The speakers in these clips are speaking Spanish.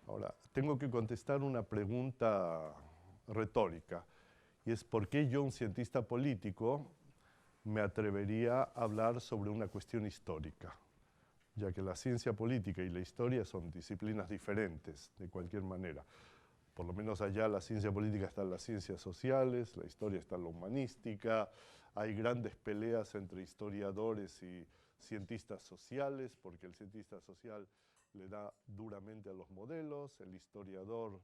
Ahora, tengo que contestar una pregunta retórica, y es ¿por qué yo, un cientista político, me atrevería a hablar sobre una cuestión histórica? Ya que la ciencia política y la historia son disciplinas diferentes, de cualquier manera. Por lo menos allá la ciencia política está en las ciencias sociales, la historia está en la humanística, hay grandes peleas entre historiadores y cientistas sociales, porque el cientista social le da duramente a los modelos, el historiador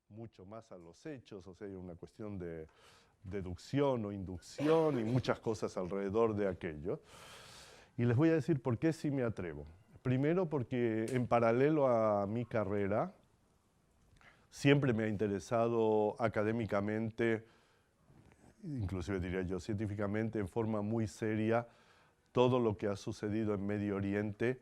mucho más a los hechos, o sea, hay una cuestión de deducción o inducción y muchas cosas alrededor de aquello. Y les voy a decir por qué sí me atrevo. Primero porque en paralelo a mi carrera, siempre me ha interesado académicamente, inclusive diría yo científicamente, en forma muy seria, todo lo que ha sucedido en Medio Oriente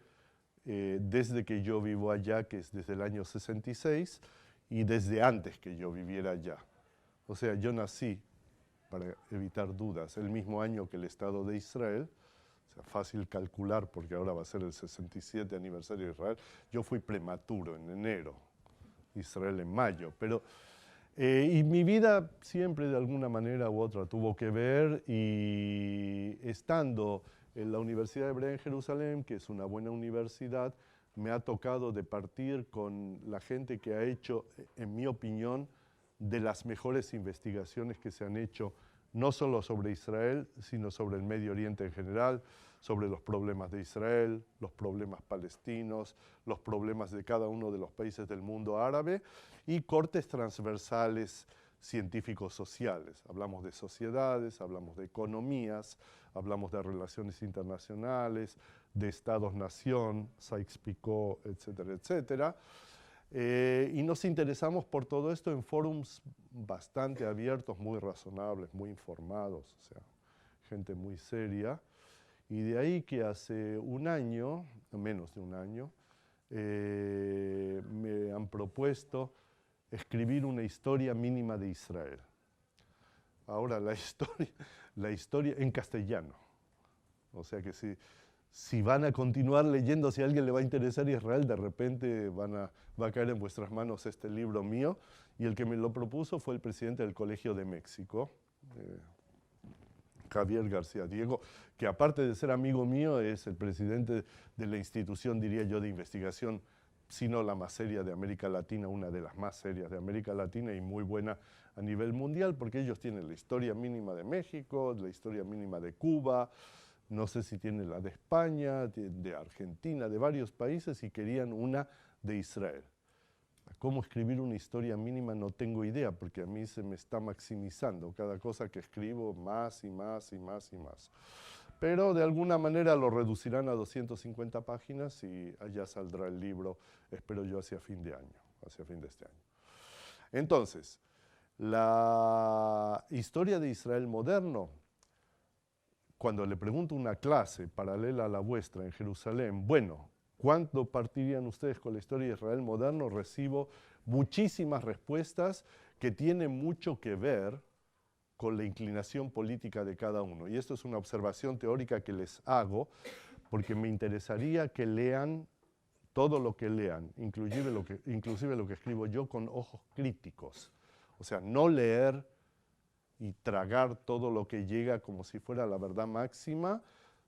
desde que yo vivo allá, que es desde el año 66, y desde antes que yo viviera allá. O sea, yo nací, para evitar dudas, el mismo año que el Estado de Israel. O sea, fácil calcular porque ahora va a ser el 67 aniversario de Israel. Yo fui prematuro en enero, Israel en mayo, pero y mi vida siempre de alguna manera u otra tuvo que ver, y estando en la Universidad Hebrea en Jerusalén, que es una buena universidad, me ha tocado departir con la gente que ha hecho, en mi opinión, de las mejores investigaciones que se han hecho, no solo sobre Israel, sino sobre el Medio Oriente en general, sobre los problemas de Israel, los problemas palestinos, los problemas de cada uno de los países del mundo árabe y cortes transversales científicos sociales. Hablamos de sociedades, hablamos de economías, hablamos de relaciones internacionales, de estados-nación, Sykes-Picot, etcétera, etcétera. Y nos interesamos por todo esto en fórums bastante abiertos, muy razonables, muy informados, o sea, gente muy seria. Y de ahí que hace un año, menos de un año, me han propuesto escribir una historia mínima de Israel. Ahora, la historia en castellano. O sea que si van a continuar leyendo, si a alguien le va a interesar Israel, de repente va a caer en vuestras manos este libro mío. Y el que me lo propuso fue el presidente del Colegio de México, Javier García Diego, que aparte de ser amigo mío, es el presidente de la institución, diría yo, de investigación, sino la más seria de América Latina, una de las más serias de América Latina y muy buena a nivel mundial, porque ellos tienen la historia mínima de México, la historia mínima de Cuba, no sé si tienen la de España, de Argentina, de varios países, y querían una de Israel. ¿Cómo escribir una historia mínima? No tengo idea, porque a mí se me está maximizando cada cosa que escribo, más y más y más y más. Pero de alguna manera lo reducirán a 250 páginas y allá saldrá el libro, espero yo, hacia fin de año, hacia fin de este año. Entonces, la historia de Israel moderno, cuando le pregunto a una clase paralela a la vuestra en Jerusalén, bueno, ¿cuándo partirían ustedes con la historia de Israel moderno? Recibo muchísimas respuestas que tienen mucho que ver con la inclinación política de cada uno. Y esto es una observación teórica que les hago porque me interesaría que lean todo lo que lean, inclusive lo que escribo yo, con ojos críticos. O sea, no leer y tragar todo lo que llega como si fuera la verdad máxima,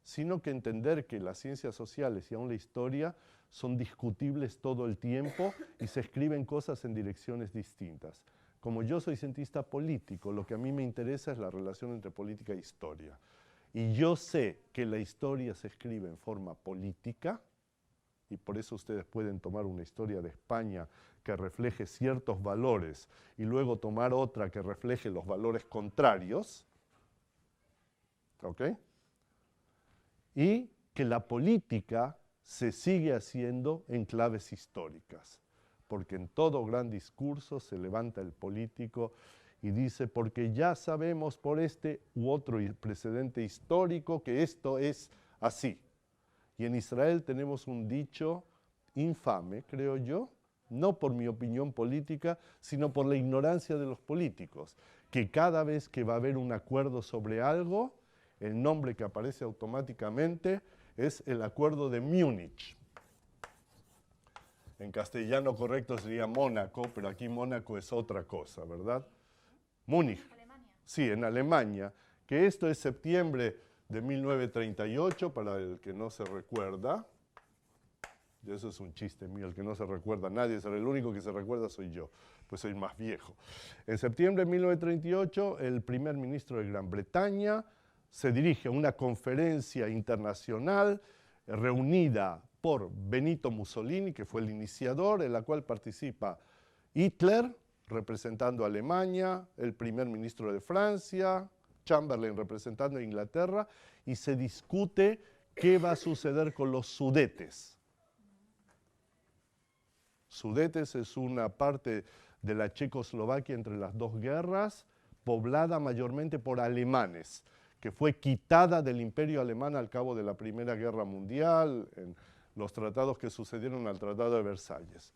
sino que entender que las ciencias sociales y aún la historia son discutibles todo el tiempo y se escriben cosas en direcciones distintas. Como yo soy cientista político, lo que a mí me interesa es la relación entre política e historia. Y yo sé que la historia se escribe en forma política, y por eso ustedes pueden tomar una historia de España que refleje ciertos valores y luego tomar otra que refleje los valores contrarios, ¿ok? Y que la política se sigue haciendo en claves históricas, porque en todo gran discurso se levanta el político y dice, porque ya sabemos por este u otro precedente histórico que esto es así. Y en Israel tenemos un dicho infame, creo yo, no por mi opinión política, sino por la ignorancia de los políticos, que cada vez que va a haber un acuerdo sobre algo, el nombre que aparece automáticamente es el Acuerdo de Múnich. En castellano correcto sería Mónaco, pero aquí Mónaco es otra cosa, ¿verdad? Múnich. Alemania. Sí, en Alemania, que esto es septiembre de 1938, para el que no se recuerda. Y eso es un chiste mío, el que no se recuerda nadie, el único que se recuerda soy yo, pues soy más viejo. En septiembre de 1938, el primer ministro de Gran Bretaña se dirige a una conferencia internacional reunida por Benito Mussolini, que fue el iniciador, en la cual participa Hitler, representando a Alemania, el primer ministro de Francia, Chamberlain representando a Inglaterra, y se discute qué va a suceder con los Sudetes. Sudetes es una parte de la Checoslovaquia entre las dos guerras, poblada mayormente por alemanes, que fue quitada del Imperio Alemán al cabo de la Primera Guerra Mundial, en los tratados que sucedieron al Tratado de Versalles.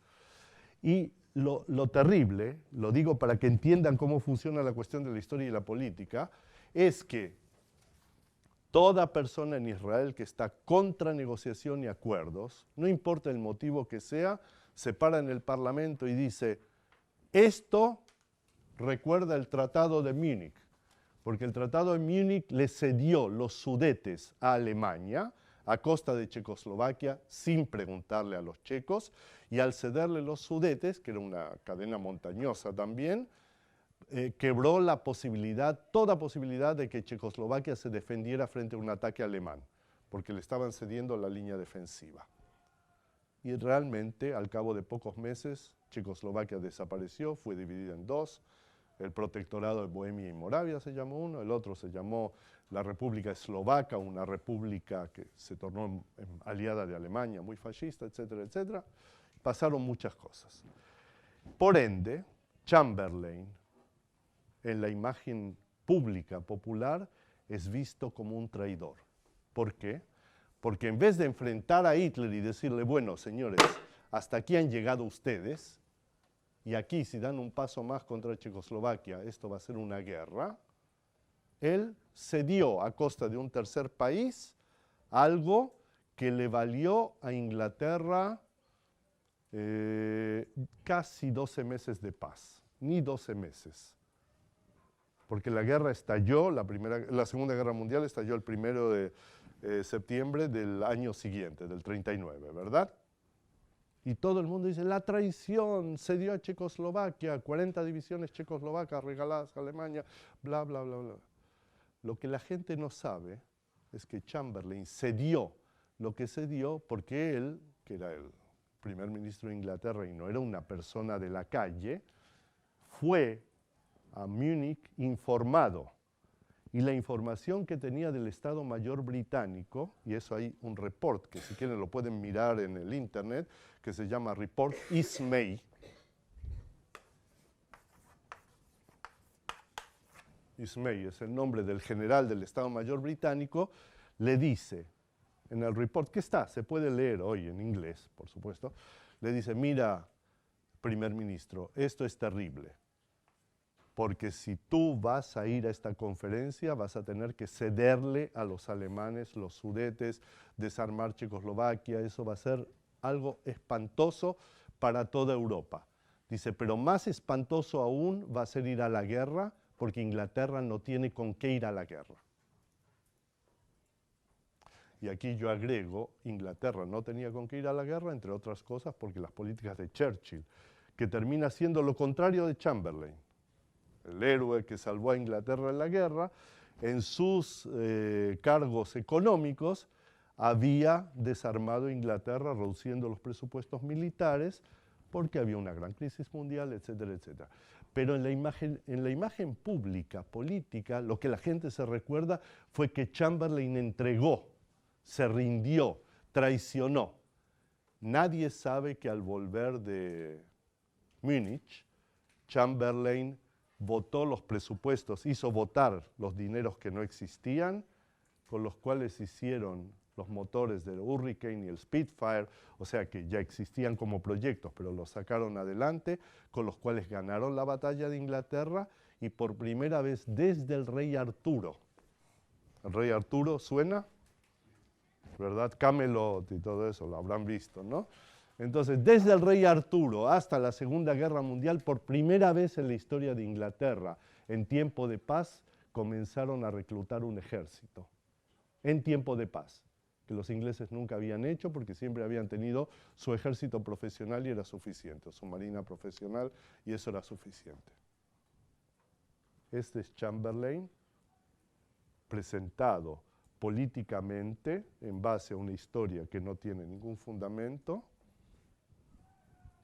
Y lo terrible, lo digo para que entiendan cómo funciona la cuestión de la historia y la política, es que toda persona en Israel que está contra negociación y acuerdos, no importa el motivo que sea, se para en el Parlamento y dice, esto recuerda el Tratado de Múnich, porque el Tratado de Múnich le cedió los Sudetes a Alemania a costa de Checoslovaquia sin preguntarle a los checos, y al cederle los Sudetes, que era una cadena montañosa también, quebró la posibilidad, toda posibilidad de que Checoslovaquia se defendiera frente a un ataque alemán, porque le estaban cediendo la línea defensiva. Y realmente, al cabo de pocos meses, Checoslovaquia desapareció, fue dividida en dos. El protectorado de Bohemia y Moravia se llamó uno, el otro se llamó la República Eslovaca, una república que se tornó aliada de Alemania, muy fascista, etcétera, etcétera. Pasaron muchas cosas. Por ende, Chamberlain, en la imagen pública popular, es visto como un traidor. ¿Por qué? Porque en vez de enfrentar a Hitler y decirle, bueno, señores, hasta aquí han llegado ustedes, y aquí si dan un paso más contra Checoslovaquia, esto va a ser una guerra, él cedió a costa de un tercer país algo que le valió a Inglaterra casi 12 meses de paz, ni 12 meses. Porque la guerra estalló, la Segunda Guerra Mundial estalló el 1 de septiembre del año siguiente, del 39, ¿verdad? Y todo el mundo dice, la traición se dio a Checoslovaquia, 40 divisiones checoslovacas regaladas a Alemania, bla, bla, bla, bla. Lo que la gente no sabe es que Chamberlain cedió lo que cedió porque él, que era el primer ministro de Inglaterra y no era una persona de la calle, fue a Múnich informado. Y la información que tenía del Estado Mayor británico, y eso hay un report que si quieren lo pueden mirar en el internet, que se llama Report Ismay. Ismay es el nombre del general del Estado Mayor británico, le dice en el report, que está, se puede leer hoy en inglés, por supuesto, le dice, mira, primer ministro, esto es terrible. Porque si tú vas a ir a esta conferencia, vas a tener que cederle a los alemanes, los Sudetes, desarmar Checoslovaquia, eso va a ser algo espantoso para toda Europa. Dice, pero más espantoso aún va a ser ir a la guerra, porque Inglaterra no tiene con qué ir a la guerra. Y aquí yo agrego, Inglaterra no tenía con qué ir a la guerra, entre otras cosas, porque las políticas de Churchill, que termina siendo lo contrario de Chamberlain, el héroe que salvó a Inglaterra en la guerra, en sus cargos económicos había desarmado a Inglaterra reduciendo los presupuestos militares porque había una gran crisis mundial, etcétera, etcétera. Pero en la imagen pública, política, lo que la gente se recuerda fue que Chamberlain entregó, se rindió, traicionó. Nadie sabe que al volver de Múnich, Chamberlain votó los presupuestos, hizo votar los dineros que no existían, con los cuales hicieron los motores del Hurricane y el Spitfire, o sea que ya existían como proyectos, pero los sacaron adelante, con los cuales ganaron la batalla de Inglaterra y por primera vez desde el rey Arturo. ¿El rey Arturo suena? ¿Verdad? Camelot y todo eso, lo habrán visto, ¿no? Entonces, desde el rey Arturo hasta la Segunda Guerra Mundial, por primera vez en la historia de Inglaterra, en tiempo de paz, comenzaron a reclutar un ejército. En tiempo de paz, que los ingleses nunca habían hecho porque siempre habían tenido su ejército profesional y era suficiente, su marina profesional, y eso era suficiente. Este es Chamberlain, presentado políticamente en base a una historia que no tiene ningún fundamento.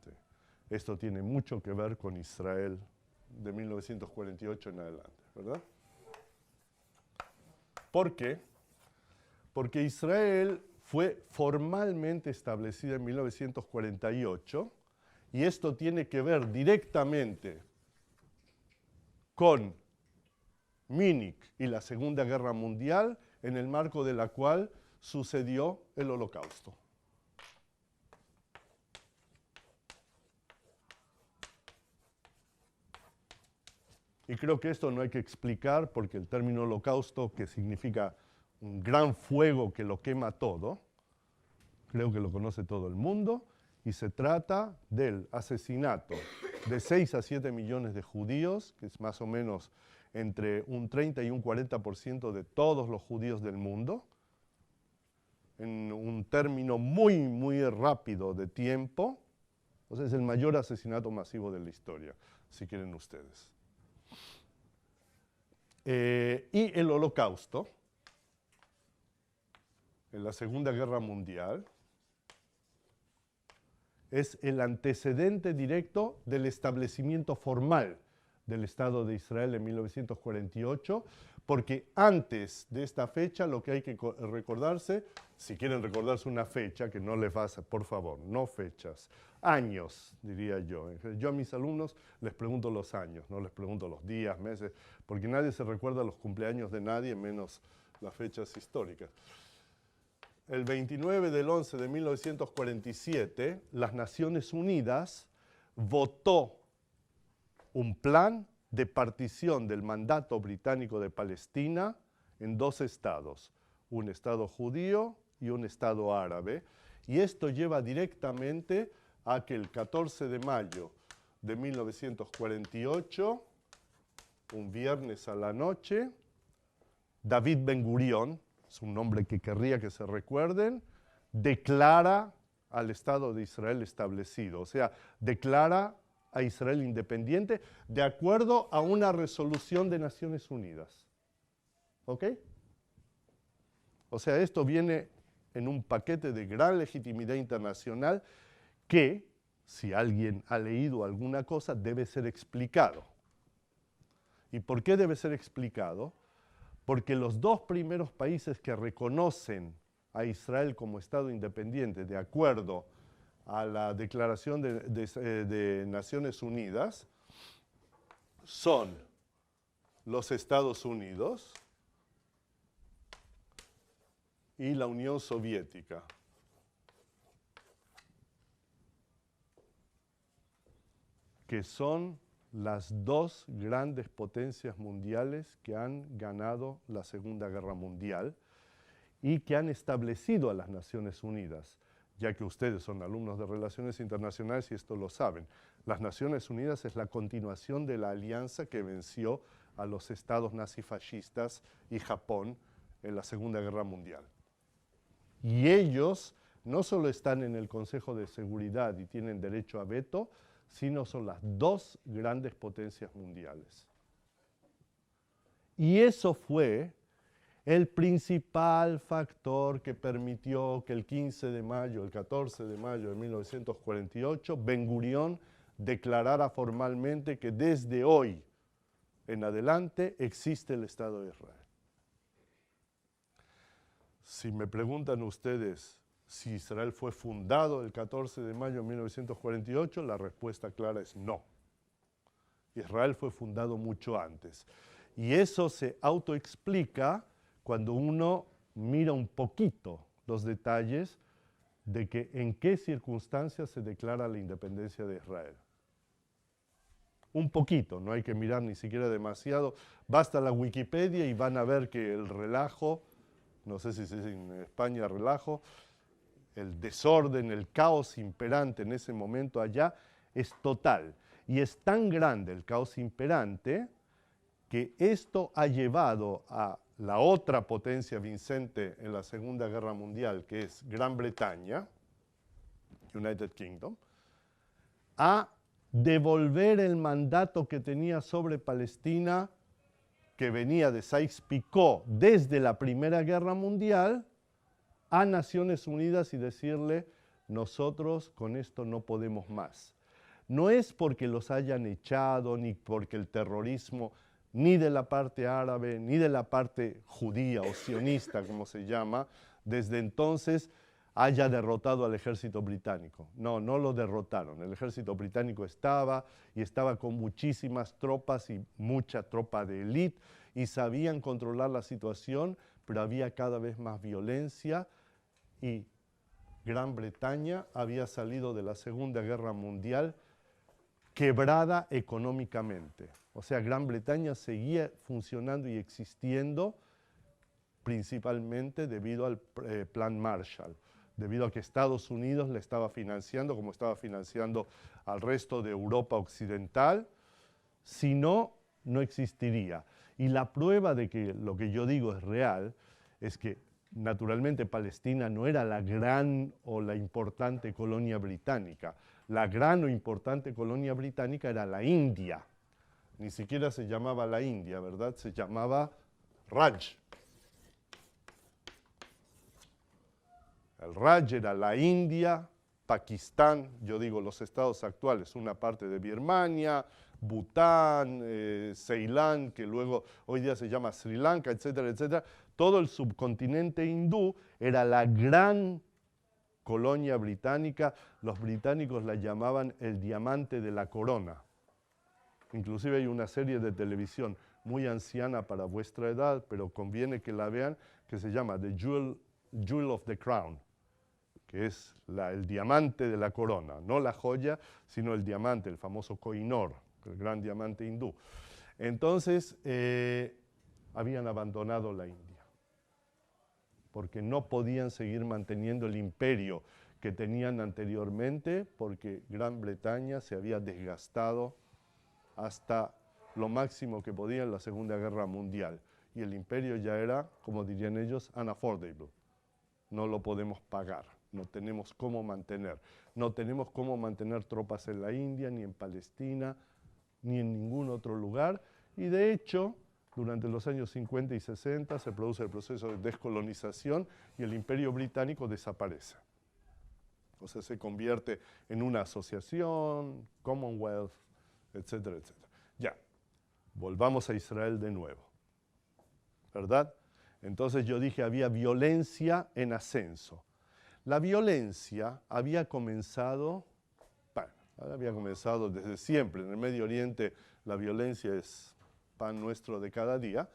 Sí. Esto tiene mucho que ver con Israel de 1948 en adelante, ¿verdad? ¿Por qué? Porque Israel fue formalmente establecida en 1948 y esto tiene que ver directamente con Múnich y la Segunda Guerra Mundial, en el marco de la cual sucedió el Holocausto. Y creo que esto no hay que explicar porque el término holocausto, que significa un gran fuego que lo quema todo, creo que lo conoce todo el mundo, y se trata del asesinato de 6 a 7 millones de judíos, que es más o menos entre un 30 y un 40% de todos los judíos del mundo, en un término muy, muy rápido de tiempo. O sea, es el mayor asesinato masivo de la historia, si quieren ustedes. Y el Holocausto, en la Segunda Guerra Mundial, es el antecedente directo del establecimiento formal del Estado de Israel en 1948, porque antes de esta fecha lo que hay que recordarse, si quieren recordarse una fecha, que no les pasa, por favor, no fechas, años, diría yo. Yo a mis alumnos les pregunto los años, no les pregunto los días, meses, porque nadie se recuerda los cumpleaños de nadie, menos las fechas históricas. El 29 del 11 de 1947, las Naciones Unidas votó un plan de partición del mandato británico de Palestina en 2 estados, un estado judío y un estado árabe, y esto lleva directamente a que el 14 de mayo de 1948, un viernes a la noche, David Ben-Gurión, es un nombre que querría que se recuerden, declara al Estado de Israel establecido, o sea, declara a Israel independiente de acuerdo a una resolución de Naciones Unidas. ¿Ok? O sea, esto viene en un paquete de gran legitimidad internacional que, si alguien ha leído alguna cosa, debe ser explicado. ¿Y por qué debe ser explicado? Porque los 2 primeros países que reconocen a Israel como Estado independiente de acuerdo a la Declaración de Naciones Unidas son los Estados Unidos y la Unión Soviética. Que son las 2 grandes potencias mundiales que han ganado la Segunda Guerra Mundial y que han establecido a las Naciones Unidas, ya que ustedes son alumnos de Relaciones Internacionales y esto lo saben. Las Naciones Unidas es la continuación de la alianza que venció a los estados nazifascistas y Japón en la Segunda Guerra Mundial. Y ellos no solo están en el Consejo de Seguridad y tienen derecho a veto, sino son las 2 grandes potencias mundiales. Y eso fue el principal factor que permitió que el 15 de mayo, el 14 de mayo de 1948, Ben-Gurión declarara formalmente que desde hoy en adelante existe el Estado de Israel. Si me preguntan ustedes si Israel fue fundado el 14 de mayo de 1948, la respuesta clara es no. Israel fue fundado mucho antes. Y eso se autoexplica cuando uno mira un poquito los detalles de que en qué circunstancias se declara la independencia de Israel. Un poquito, no hay que mirar ni siquiera demasiado. Basta la Wikipedia y van a ver que el relajo, no sé si se dice en España relajo, el desorden, el caos imperante en ese momento allá es total. Y es tan grande el caos imperante que esto ha llevado a la otra potencia vencente en la Segunda Guerra Mundial, que es Gran Bretaña, United Kingdom, a devolver el mandato que tenía sobre Palestina, que venía de Sykes-Picot desde la Primera Guerra Mundial, a Naciones Unidas y decirle, nosotros con esto no podemos más. No es porque los hayan echado, ni porque el terrorismo, ni de la parte árabe, ni de la parte judía o sionista, como se llama, desde entonces haya derrotado al ejército británico. No, no lo derrotaron. El ejército británico estaba con muchísimas tropas y mucha tropa de élite y sabían controlar la situación, pero había cada vez más violencia y Gran Bretaña había salido de la Segunda Guerra Mundial quebrada económicamente. O sea, Gran Bretaña seguía funcionando y existiendo principalmente debido al Plan Marshall, debido a que Estados Unidos le estaba financiando, como estaba financiando al resto de Europa Occidental. Si no, no existiría. Y la prueba de que lo que yo digo es real es que naturalmente Palestina no era la gran o la importante colonia británica. La gran o importante colonia británica era la India. Ni siquiera se llamaba la India, ¿verdad? Se llamaba Raj. El Raj era la India, Pakistán, yo digo los estados actuales, una parte de Birmania, Bután, Ceilán, que luego hoy día se llama Sri Lanka, etcétera, etcétera. Todo el subcontinente hindú era la gran colonia británica. Los británicos la llamaban el diamante de la corona. Inclusive hay una serie de televisión muy anciana para vuestra edad, pero conviene que la vean, que se llama The Jewel of the Crown, que es el diamante de la corona, no la joya, sino el diamante, el famoso Koh-i-Noor, el gran diamante hindú. Entonces, habían abandonado la India, porque no podían seguir manteniendo el imperio que tenían anteriormente, porque Gran Bretaña se había desgastado hasta lo máximo que podía en la Segunda Guerra Mundial. Y el imperio ya era, como dirían ellos, unaffordable. No lo podemos pagar, no tenemos cómo mantener. No tenemos cómo mantener tropas en la India, ni en Palestina, ni en ningún otro lugar. Y de hecho, durante los años 50 y 60 se produce el proceso de descolonización y el imperio británico desaparece. O sea, se convierte en una asociación, Commonwealth, etcétera, etcétera. Ya, volvamos a Israel de nuevo, ¿verdad? Entonces yo dije, había violencia en ascenso. La violencia había comenzado desde siempre. En el Medio Oriente la violencia es pan nuestro de cada día,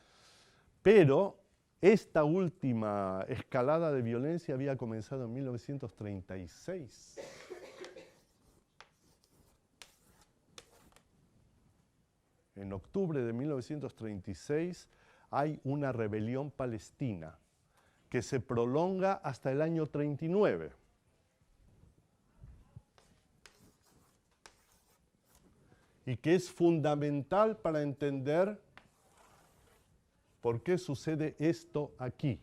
pero esta última escalada de violencia había comenzado en 1936. En octubre de 1936 hay una rebelión palestina que se prolonga hasta el año 39. Y que es fundamental para entender por qué sucede esto aquí.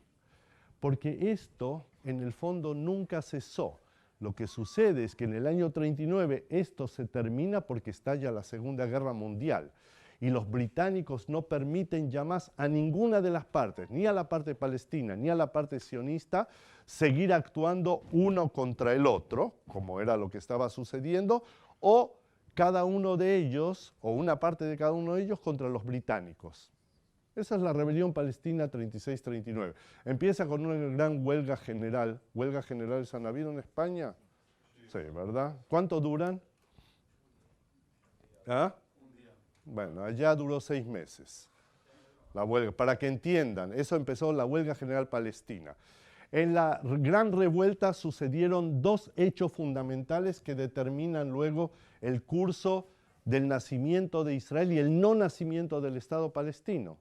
Porque esto, en el fondo, nunca cesó. Lo que sucede es que en el año 39 esto se termina porque estalla la Segunda Guerra Mundial. Y los británicos no permiten ya más a ninguna de las partes, ni a la parte palestina, ni a la parte sionista, seguir actuando uno contra el otro, como era lo que estaba sucediendo, o cada uno de ellos, o una parte de cada uno de ellos, contra los británicos. Esa es la rebelión palestina 36-39. Empieza con una gran huelga general. ¿Huelgas generales han habido en España? Sí, ¿verdad? ¿Cuánto duran? ¿Ah? Bueno, allá duró 6 meses la huelga. Para que entiendan, eso empezó la huelga general palestina. En la gran revuelta sucedieron 2 hechos fundamentales que determinan luego el curso del nacimiento de Israel y el no nacimiento del Estado palestino.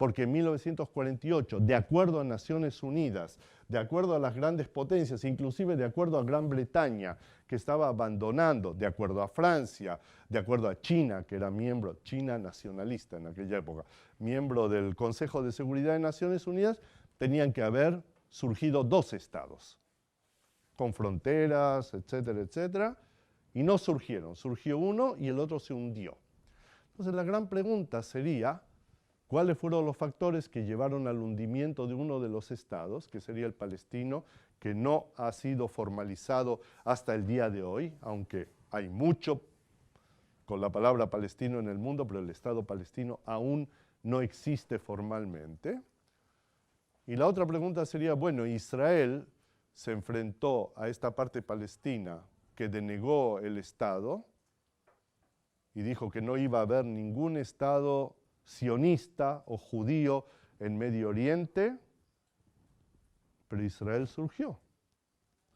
porque en 1948, de acuerdo a Naciones Unidas, de acuerdo a las grandes potencias, inclusive de acuerdo a Gran Bretaña, que estaba abandonando, de acuerdo a Francia, de acuerdo a China, que era miembro, China nacionalista en aquella época, miembro del Consejo de Seguridad de Naciones Unidas, tenían que haber surgido 2 estados, con fronteras, etcétera, etcétera, y no surgieron. Surgió uno y el otro se hundió. Entonces la gran pregunta sería, ¿cuáles fueron los factores que llevaron al hundimiento de uno de los estados, que sería el palestino, que no ha sido formalizado hasta el día de hoy, aunque hay mucho con la palabra palestino en el mundo, pero el Estado palestino aún no existe formalmente? Y la otra pregunta sería, bueno, Israel se enfrentó a esta parte palestina que denegó el Estado y dijo que no iba a haber ningún Estado sionista o judío en Medio Oriente, pero Israel surgió,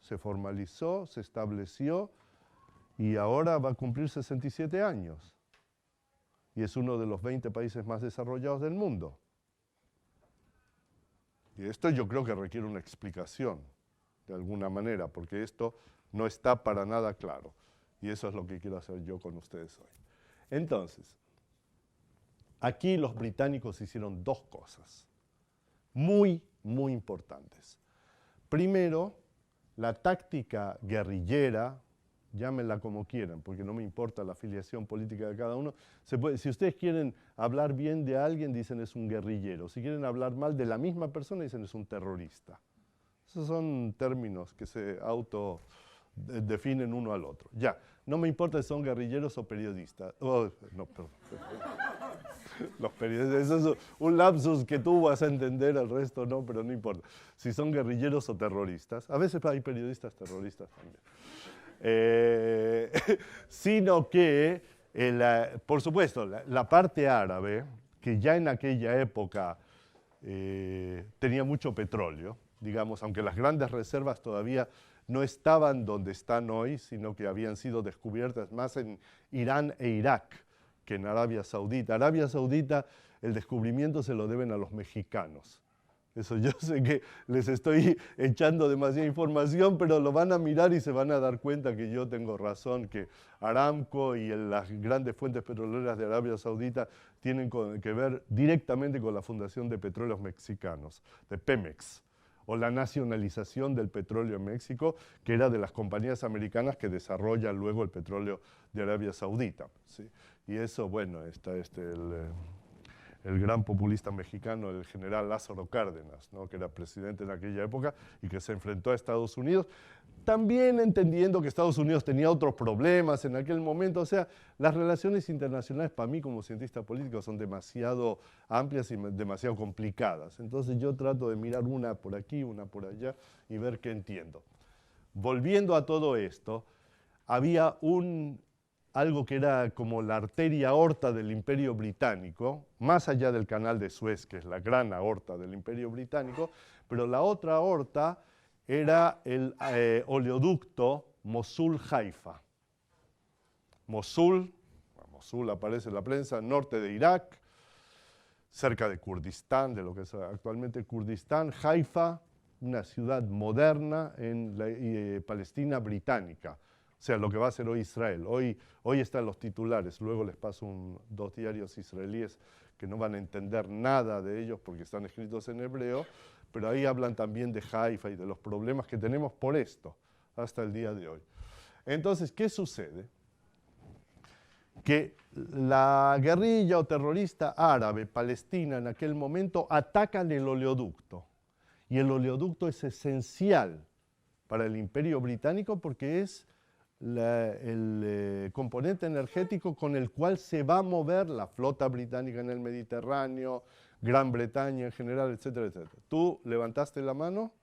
se formalizó, se estableció y ahora va a cumplir 67 años y es uno de los 20 países más desarrollados del mundo. Y esto yo creo que requiere una explicación, de alguna manera, porque esto no está para nada claro. Y eso es lo que quiero hacer yo con ustedes hoy. Entonces, aquí los británicos hicieron 2 cosas muy, muy importantes. Primero, la táctica guerrillera, llámenla como quieran, porque no me importa la afiliación política de cada uno. Si ustedes quieren hablar bien de alguien, dicen es un guerrillero. Si quieren hablar mal de la misma persona, dicen es un terrorista. Esos son términos que se autodefinen uno al otro. Ya, no me importa si son guerrilleros o periodistas. Oh, no, perdón. Los periodistas, eso es un lapsus que tú vas a entender, el resto no, pero no importa. Si son guerrilleros o terroristas. A veces hay periodistas terroristas también. Sino que, por supuesto, la parte árabe, que ya en aquella época tenía mucho petróleo, digamos, aunque las grandes reservas todavía no estaban donde están hoy, sino que habían sido descubiertas más en Irán e Irak que en Arabia Saudita. Arabia Saudita, el descubrimiento se lo deben a los mexicanos. Eso yo sé que les estoy echando demasiada información, pero lo van a mirar y se van a dar cuenta que yo tengo razón, que Aramco y las grandes fuentes petroleras de Arabia Saudita tienen que ver directamente con la Fundación de Petróleos Mexicanos, de Pemex, o la nacionalización del petróleo en México, que era de las compañías americanas que desarrollan luego el petróleo de Arabia Saudita, ¿sí? Y eso, bueno, está el gran populista mexicano, el general Lázaro Cárdenas, ¿no?, que era presidente en aquella época y que se enfrentó a Estados Unidos, también entendiendo que Estados Unidos tenía otros problemas en aquel momento. O sea, las relaciones internacionales para mí como cientista político son demasiado amplias y demasiado complicadas. Entonces yo trato de mirar una por aquí, una por allá y ver qué entiendo. Volviendo a todo esto, había algo que era como la arteria aorta del Imperio Británico, más allá del Canal de Suez, que es la gran aorta del Imperio Británico, pero la otra aorta era el oleoducto Mosul-Haifa. Mosul aparece en la prensa, norte de Irak, cerca de Kurdistán, de lo que es actualmente Kurdistán. Haifa, una ciudad moderna en la Palestina británica. O sea, lo que va a ser hoy Israel. Hoy están los titulares, luego les paso 2 diarios israelíes que no van a entender nada de ellos porque están escritos en hebreo, pero ahí hablan también de Haifa y de los problemas que tenemos por esto hasta el día de hoy. Entonces, ¿qué sucede? Que la guerrilla o terrorista árabe palestina en aquel momento atacan el oleoducto. Y el oleoducto es esencial para el Imperio Británico porque es el componente energético con el cual se va a mover la flota británica en el Mediterráneo, Gran Bretaña en general, etcétera, etcétera. ¿Tú levantaste la mano?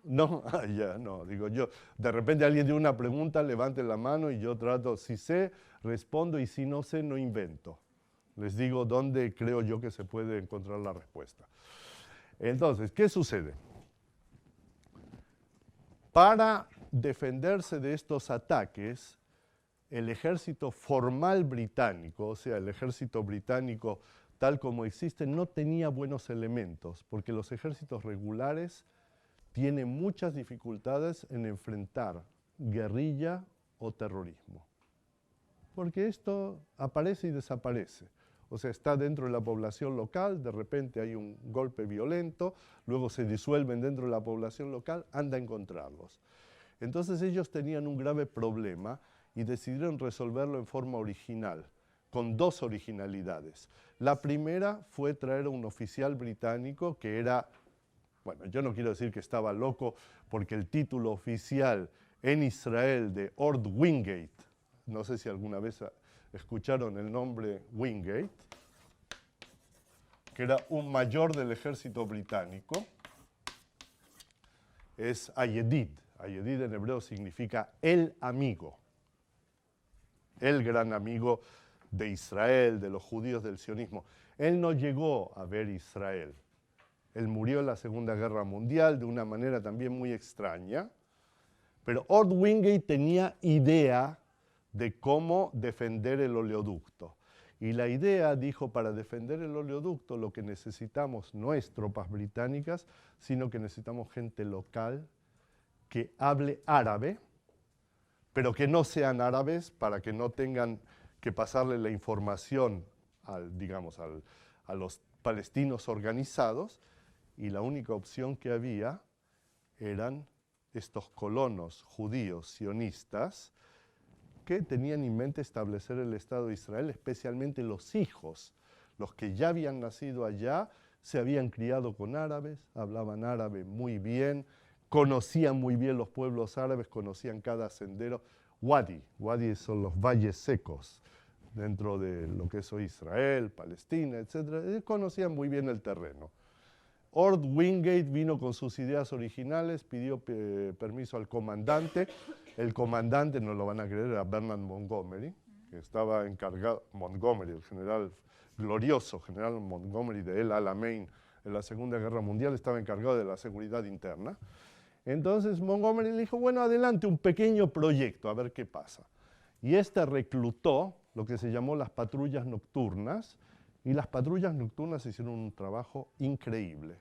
No, ya, no, digo yo. De repente alguien tiene una pregunta, levante la mano y yo trato, si sé, respondo y si no sé, no invento. Les digo dónde creo yo que se puede encontrar la respuesta. Entonces, ¿qué sucede? Para defenderse de estos ataques, el ejército formal británico, o sea, el ejército británico tal como existe, no tenía buenos elementos, porque los ejércitos regulares tienen muchas dificultades en enfrentar guerrilla o terrorismo. Porque esto aparece y desaparece. O sea, está dentro de la población local, de repente hay un golpe violento, luego se disuelven dentro de la población local, anda a encontrarlos. Entonces ellos tenían un grave problema y decidieron resolverlo en forma original, con dos originalidades. La primera fue traer a un oficial británico que era, bueno, yo no quiero decir que estaba loco, porque el título oficial en Israel de Ord Wingate, no sé si alguna vez escucharon el nombre Wingate, que era un mayor del ejército británico, es Ayedid. Ayedid en hebreo significa el amigo, el gran amigo de Israel, de los judíos, del sionismo. Él no llegó a ver Israel. Él murió en la Segunda Guerra Mundial de una manera también muy extraña, pero Ord Wingate tenía idea de cómo defender el oleoducto. Y la idea, dijo, para defender el oleoducto lo que necesitamos no es tropas británicas, sino que necesitamos gente local que hable árabe, pero que no sean árabes para que no tengan que pasarle la información a los palestinos organizados, y la única opción que había eran estos colonos judíos sionistas que tenían en mente establecer el Estado de Israel, especialmente los hijos, los que ya habían nacido allá, se habían criado con árabes, hablaban árabe muy bien, conocían muy bien los pueblos árabes, conocían cada sendero. Wadi son los valles secos dentro de lo que es hoy Israel, Palestina, etc. Conocían muy bien el terreno. Ord Wingate vino con sus ideas originales, pidió permiso al comandante. El comandante, no lo van a creer, era Bernard Montgomery, que estaba encargado, Montgomery, el general glorioso, general Montgomery de El Alamein en la Segunda Guerra Mundial, estaba encargado de la seguridad interna. Entonces Montgomery le dijo, bueno, adelante, un pequeño proyecto, a ver qué pasa. Y este reclutó lo que se llamó las patrullas nocturnas, y las patrullas nocturnas hicieron un trabajo increíble.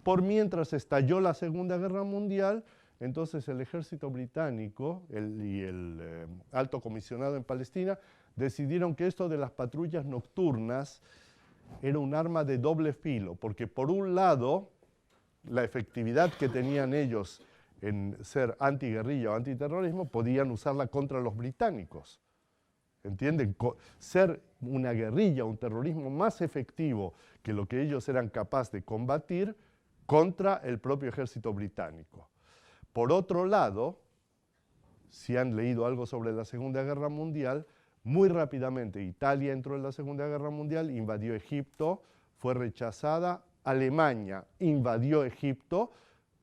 Por mientras estalló la Segunda Guerra Mundial, entonces el ejército británico y el alto comisionado en Palestina decidieron que esto de las patrullas nocturnas era un arma de doble filo, porque por un lado, la efectividad que tenían ellos en ser antiguerrilla o antiterrorismo, podían usarla contra los británicos. ¿Entienden? Ser una guerrilla, un terrorismo más efectivo que lo que ellos eran capaces de combatir contra el propio ejército británico. Por otro lado, si han leído algo sobre la Segunda Guerra Mundial, muy rápidamente Italia entró en la Segunda Guerra Mundial, invadió Egipto, fue rechazada. Alemania invadió Egipto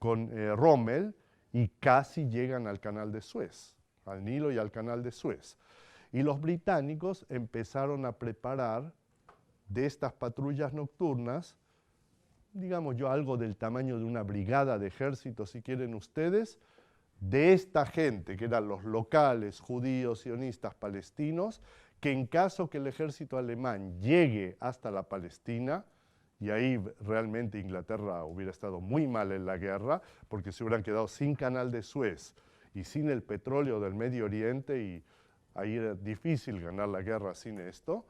con Rommel y casi llegan al Canal de Suez, al Nilo y al Canal de Suez. Y los británicos empezaron a preparar de estas patrullas nocturnas, digamos yo, algo del tamaño de una brigada de ejército, si quieren ustedes, de esta gente, que eran los locales, judíos, sionistas, palestinos, que en caso que el ejército alemán llegue hasta la Palestina, y ahí realmente Inglaterra hubiera estado muy mal en la guerra, porque se hubieran quedado sin Canal de Suez y sin el petróleo del Medio Oriente, y ahí era difícil ganar la guerra sin esto,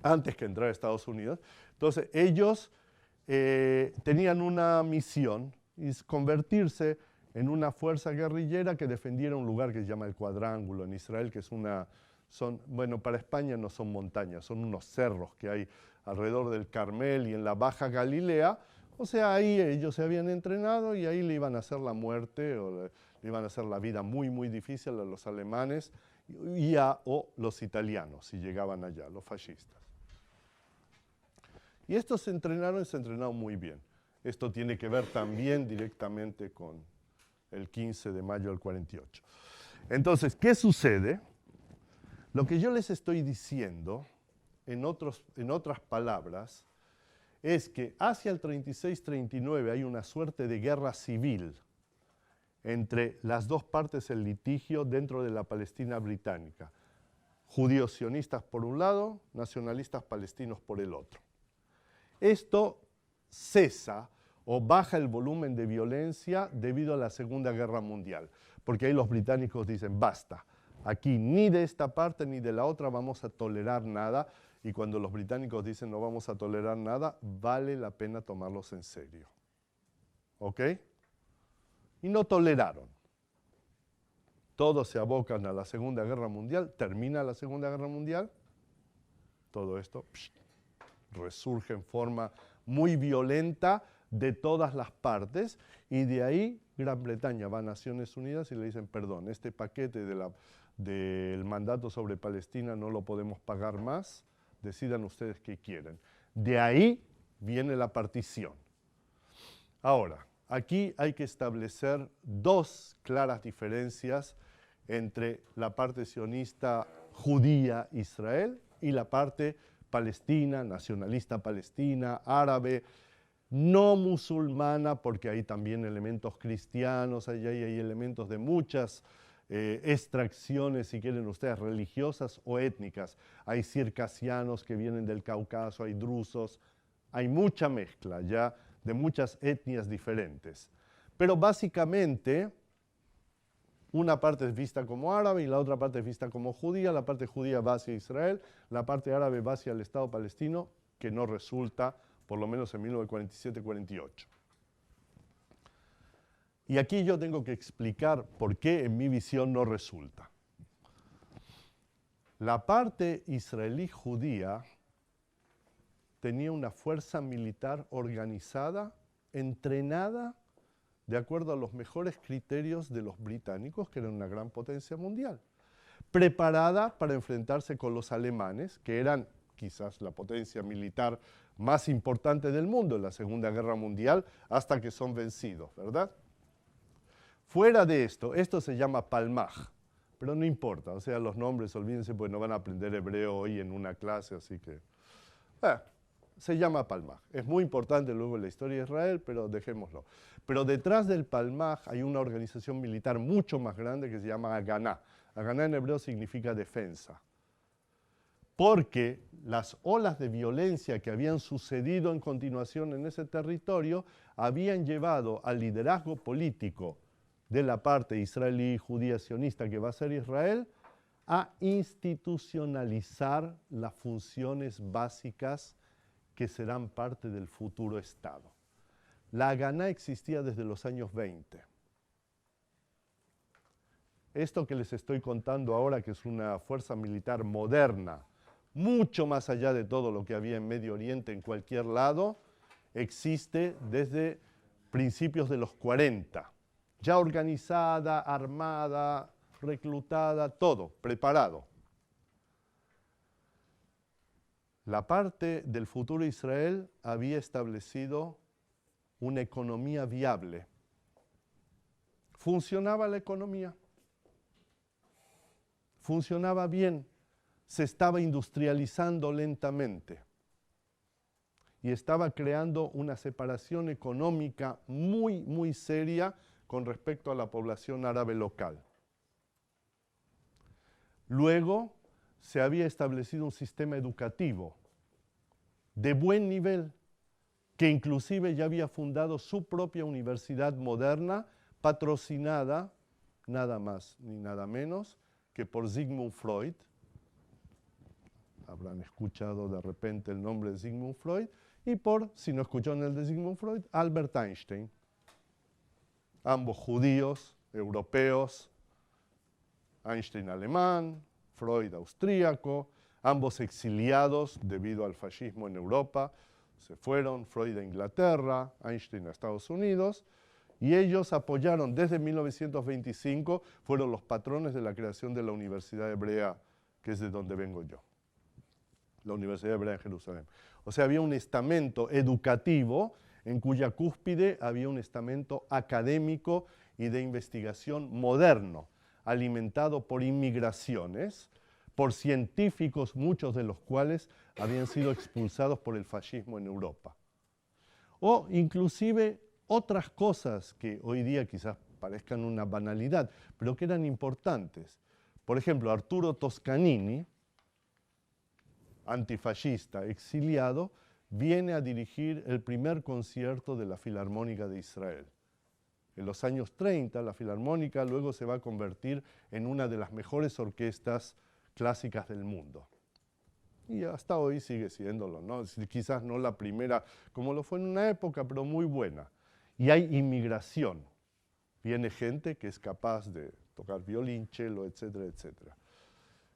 antes que entrar a Estados Unidos. Entonces ellos tenían una misión, y convertirse en una fuerza guerrillera que defendiera un lugar que se llama el Cuadrángulo en Israel, que es bueno, para España no son montañas, son unos cerros que hay alrededor del Carmel y en la Baja Galilea. O sea, ahí ellos se habían entrenado y ahí le iban a hacer la muerte o le iban a hacer la vida muy, muy difícil a los alemanes o los italianos, si llegaban allá, los fascistas. Y estos se entrenaron muy bien. Esto tiene que ver también directamente con el 15 de mayo del 48. Entonces, ¿qué sucede? Lo que yo les estoy diciendo, en otras palabras, es que hacia el 36-39 hay una suerte de guerra civil entre las dos partes del litigio dentro de la Palestina británica. judíos sionistas por un lado, nacionalistas palestinos por el otro. Esto cesa o baja el volumen de violencia debido a la Segunda Guerra Mundial, porque ahí los británicos dicen, basta, aquí ni de esta parte ni de la otra vamos a tolerar nada, y cuando los británicos dicen no vamos a tolerar nada, vale la pena tomarlos en serio. ¿Ok? Y no toleraron. Todos se abocan a la Segunda Guerra Mundial, termina la Segunda Guerra Mundial, todo esto resurge en forma muy violenta de todas las partes, y de ahí Gran Bretaña va a Naciones Unidas y le dicen, perdón, este paquete del mandato sobre Palestina no lo podemos pagar más, decidan ustedes qué quieren. De ahí viene la partición. Ahora, aquí hay que establecer dos claras diferencias entre la parte sionista judía Israel y la parte palestina, nacionalista palestina, árabe, no musulmana, porque hay también elementos cristianos, hay elementos de muchas extracciones, si quieren ustedes, religiosas o étnicas. Hay circasianos que vienen del Cáucaso, hay drusos, hay mucha mezcla ya de muchas etnias diferentes. Pero básicamente, una parte es vista como árabe y la otra parte es vista como judía. La parte judía va hacia Israel, la parte árabe va hacia el Estado palestino, que no resulta, por lo menos en 1947-48. Y aquí yo tengo que explicar por qué en mi visión no resulta. La parte israelí judía tenía una fuerza militar organizada, entrenada, de acuerdo a los mejores criterios de los británicos, que eran una gran potencia mundial, preparada para enfrentarse con los alemanes, que eran quizás la potencia militar más importante del mundo en la Segunda Guerra Mundial, hasta que son vencidos, ¿verdad? Fuera de esto se llama Palmaj, pero no importa, o sea, los nombres, olvídense, pues no van a aprender hebreo hoy en una clase, así que... se llama Palmaj. Es muy importante luego en la historia de Israel, pero dejémoslo. Pero detrás del Palmaj hay una organización militar mucho más grande que se llama Haganá. Haganá en hebreo significa defensa. Porque las olas de violencia que habían sucedido en continuación en ese territorio habían llevado al liderazgo político de la parte israelí, judía, sionista que va a ser Israel, a institucionalizar las funciones básicas que serán parte del futuro Estado. La Haganá existía desde los años 20. Esto que les estoy contando ahora, que es una fuerza militar moderna, mucho más allá de todo lo que había en Medio Oriente en cualquier lado, existe desde principios de los 40, ya organizada, armada, reclutada, todo, preparado. La parte del futuro Israel había establecido una economía viable. Funcionaba la economía. Funcionaba bien. Se estaba industrializando lentamente. Y estaba creando una separación económica muy, muy seria con respecto a la población árabe local. Luego, se había establecido un sistema educativo de buen nivel, que inclusive ya había fundado su propia universidad moderna, patrocinada, nada más ni nada menos, que por Sigmund Freud. Habrán escuchado de repente el nombre de Sigmund Freud, y por, si no escucharon el de Sigmund Freud, Albert Einstein. Ambos judíos, europeos, Einstein alemán, Freud austríaco, ambos exiliados debido al fascismo en Europa. Se fueron, Freud a Inglaterra, Einstein a Estados Unidos, y ellos apoyaron desde 1925, fueron los patrones de la creación de la Universidad Hebrea, que es de donde vengo yo, la Universidad Hebrea en Jerusalén. O sea, había un estamento educativo en cuya cúspide había un estamento académico y de investigación moderno, alimentado por inmigraciones, por científicos, muchos de los cuales habían sido expulsados por el fascismo en Europa. O inclusive otras cosas que hoy día quizás parezcan una banalidad, pero que eran importantes. Por ejemplo, Arturo Toscanini, antifascista, exiliado, viene a dirigir el primer concierto de la Filarmónica de Israel. En los años 30, la Filarmónica luego se va a convertir en una de las mejores orquestas clásicas del mundo. Y hasta hoy sigue siéndolo, ¿no? Quizás no la primera, como lo fue en una época, pero muy buena. Y hay inmigración. Viene gente que es capaz de tocar violín, cello, etcétera, etcétera.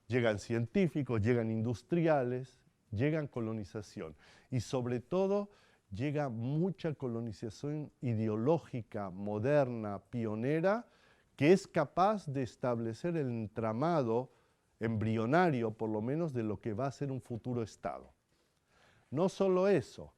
Llegan científicos, llegan industriales, llegan colonización. Y sobre todo, llega mucha colonización ideológica, moderna, pionera, que es capaz de establecer el entramado embrionario, por lo menos, de lo que va a ser un futuro Estado. No solo eso,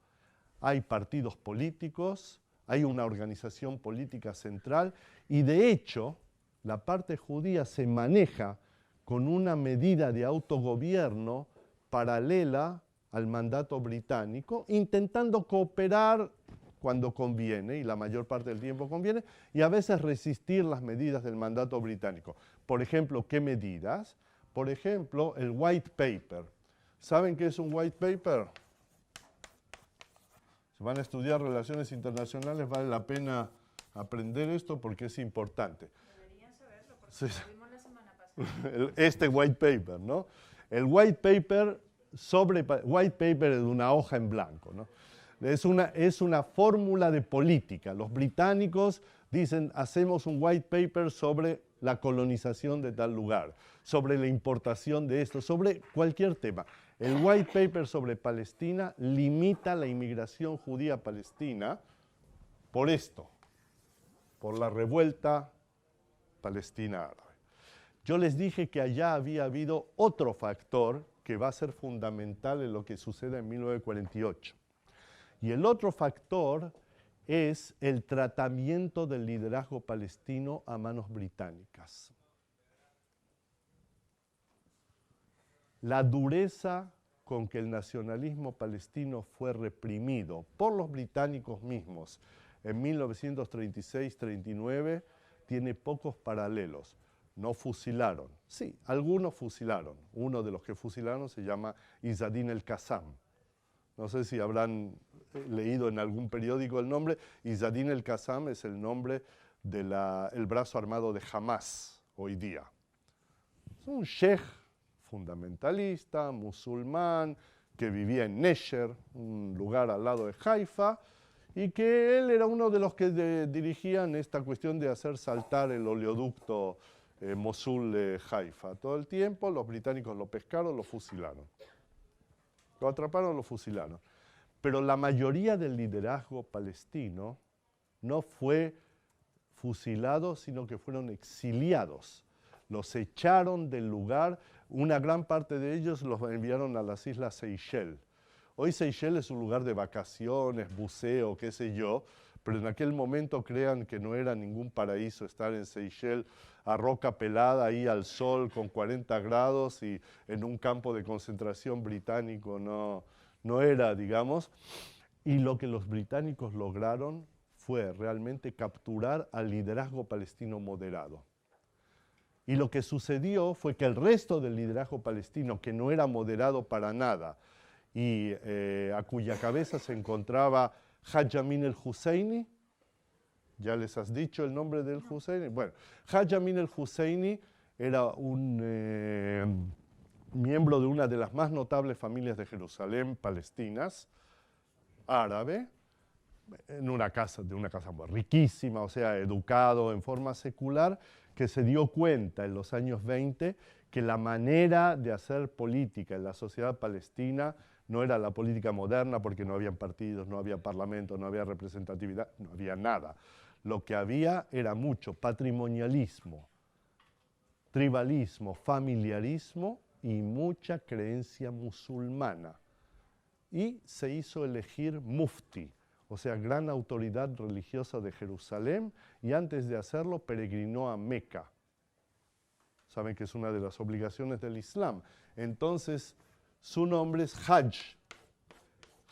hay partidos políticos, hay una organización política central y, de hecho, la parte judía se maneja con una medida de autogobierno paralela al mandato británico, intentando cooperar cuando conviene, y la mayor parte del tiempo conviene, y a veces resistir las medidas del mandato británico. Por ejemplo, ¿qué medidas? Por ejemplo, el White Paper. ¿Saben qué es un White Paper? Si van a estudiar relaciones internacionales, vale la pena aprender esto porque es importante. Deberían saberlo, porque lo vimos la semana pasada. Este White Paper, ¿no? El White Paper es una hoja en blanco, ¿no? Es una fórmula de política. Los británicos dicen, hacemos un White Paper sobre la colonización de tal lugar, sobre la importación de esto, sobre cualquier tema. El White Paper sobre Palestina limita la inmigración judía palestina por esto, por la revuelta palestina árabe. Yo les dije que allá había habido otro factor que va a ser fundamental en lo que sucede en 1948. Y el otro factor es el tratamiento del liderazgo palestino a manos británicas. La dureza con que el nacionalismo palestino fue reprimido por los británicos mismos en 1936-39 tiene pocos paralelos. No fusilaron. Sí, algunos fusilaron. Uno de los que fusilaron se llama Izzadin el-Qassam. No sé si habrán leído en algún periódico el nombre. Izzadin el-Qassam es el nombre del brazo armado de Hamas hoy día. Es un sheikh fundamentalista, musulmán, que vivía en Nesher, un lugar al lado de Haifa, y que él era uno de los que dirigían esta cuestión de hacer saltar el oleoducto Mosul-Haifa. Todo el tiempo los británicos lo pescaron, lo fusilaron. Lo atraparon, lo fusilaron. Pero la mayoría del liderazgo palestino no fue fusilado, sino que fueron exiliados. Los echaron del lugar. Una gran parte de ellos los enviaron a las islas Seychelles. Hoy Seychelles es un lugar de vacaciones, buceo, qué sé yo, pero en aquel momento crean que no era ningún paraíso estar en Seychelles a roca pelada, ahí al sol con 40 grados y en un campo de concentración británico, no era, digamos. Y lo que los británicos lograron fue realmente capturar al liderazgo palestino moderado. Y lo que sucedió fue que el resto del liderazgo palestino, que no era moderado para nada, y a cuya cabeza se encontraba Haj Amin el-Husseini. ¿Ya les has dicho el nombre del Husseini? Bueno, Haj Amin el-Husseini era un miembro de una de las más notables familias de Jerusalén, palestinas, árabe, de una casa riquísima, o sea, educado en forma secular, que se dio cuenta en los años 20 que la manera de hacer política en la sociedad palestina no era la política moderna, porque no habían partidos, no había parlamento, no había representatividad, no había nada. Lo que había era mucho patrimonialismo, tribalismo, familiarismo y mucha creencia musulmana. Y se hizo elegir mufti, o sea, gran autoridad religiosa de Jerusalén, y antes de hacerlo peregrinó a Meca. Saben que es una de las obligaciones del Islam. Entonces, su nombre es Hajj.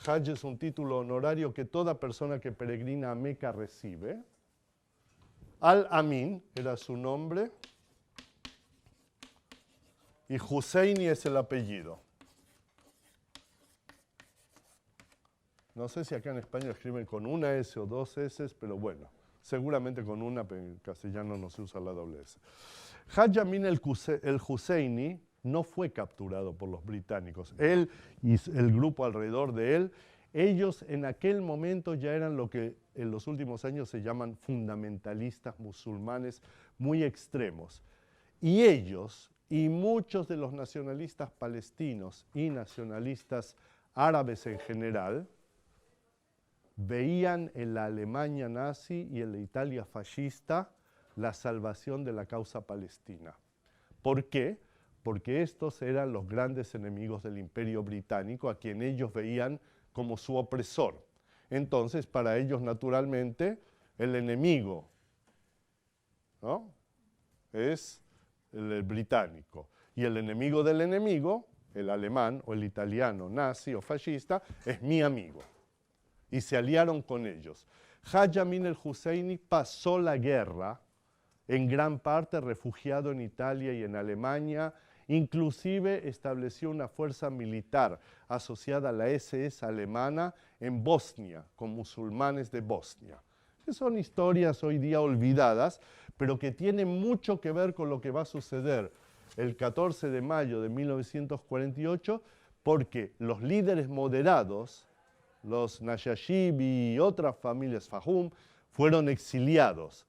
Hajj es un título honorario que toda persona que peregrina a Meca recibe. Al-Amin era su nombre y Husseini es el apellido. No sé si acá en español escriben con una S o dos S, pero bueno, seguramente con una, pero en castellano no se usa la doble S. Haj Amin el-Husseini no fue capturado por los británicos. Él y el grupo alrededor de él, ellos en aquel momento ya eran lo que en los últimos años se llaman fundamentalistas musulmanes muy extremos. Y ellos y muchos de los nacionalistas palestinos y nacionalistas árabes en general veían en la Alemania nazi y en la Italia fascista la salvación de la causa palestina. ¿Por qué? Porque estos eran los grandes enemigos del Imperio Británico, a quien ellos veían como su opresor. Entonces, para ellos, naturalmente, el enemigo, ¿no?, es el británico. Y el enemigo del enemigo, el alemán o el italiano nazi o fascista, es mi amigo. Y se aliaron con ellos. Haj Amin el-Husseini pasó la guerra, en gran parte refugiado en Italia y en Alemania, inclusive estableció una fuerza militar asociada a la SS alemana en Bosnia, con musulmanes de Bosnia. Que son historias hoy día olvidadas, pero que tienen mucho que ver con lo que va a suceder el 14 de mayo de 1948, porque los líderes moderados, los Nashashibi y otras familias Fahum, fueron exiliados.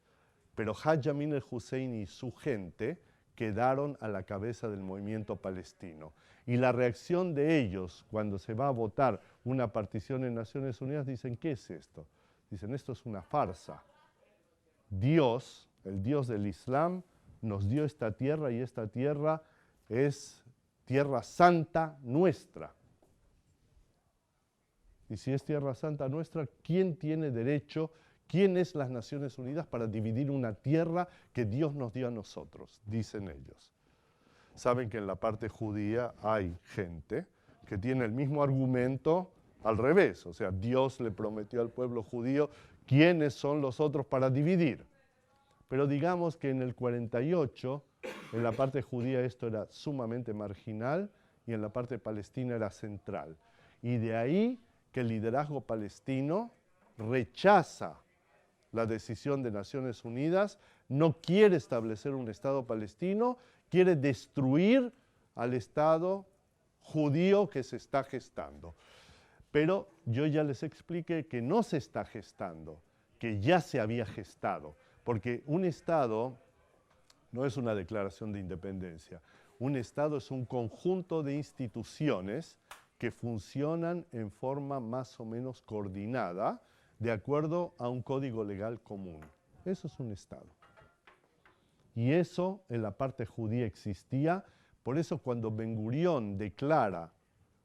Pero Haj Amin el-Husseini y su gente quedaron a la cabeza del movimiento palestino. Y la reacción de ellos cuando se va a votar una partición en Naciones Unidas, dicen, ¿qué es esto? Dicen, esto es una farsa. Dios, el Dios del Islam, nos dio esta tierra y esta tierra es tierra santa nuestra. Y si es tierra santa nuestra, ¿quién tiene derecho? ¿Quién es las Naciones Unidas para dividir una tierra que Dios nos dio a nosotros? Dicen ellos. Saben que en la parte judía hay gente que tiene el mismo argumento al revés. O sea, Dios le prometió al pueblo judío quiénes son los otros para dividir. Pero digamos que en el 48, en la parte judía esto era sumamente marginal y en la parte palestina era central. Y de ahí que el liderazgo palestino rechaza la decisión de Naciones Unidas, no quiere establecer un Estado palestino, quiere destruir al Estado judío que se está gestando. Pero yo ya les expliqué que no se está gestando, que ya se había gestado, porque un Estado no es una declaración de independencia. Un Estado es un conjunto de instituciones que funcionan en forma más o menos coordinada, de acuerdo a un código legal común. Eso es un Estado. Y eso en la parte judía existía. Por eso cuando Ben Gurión declara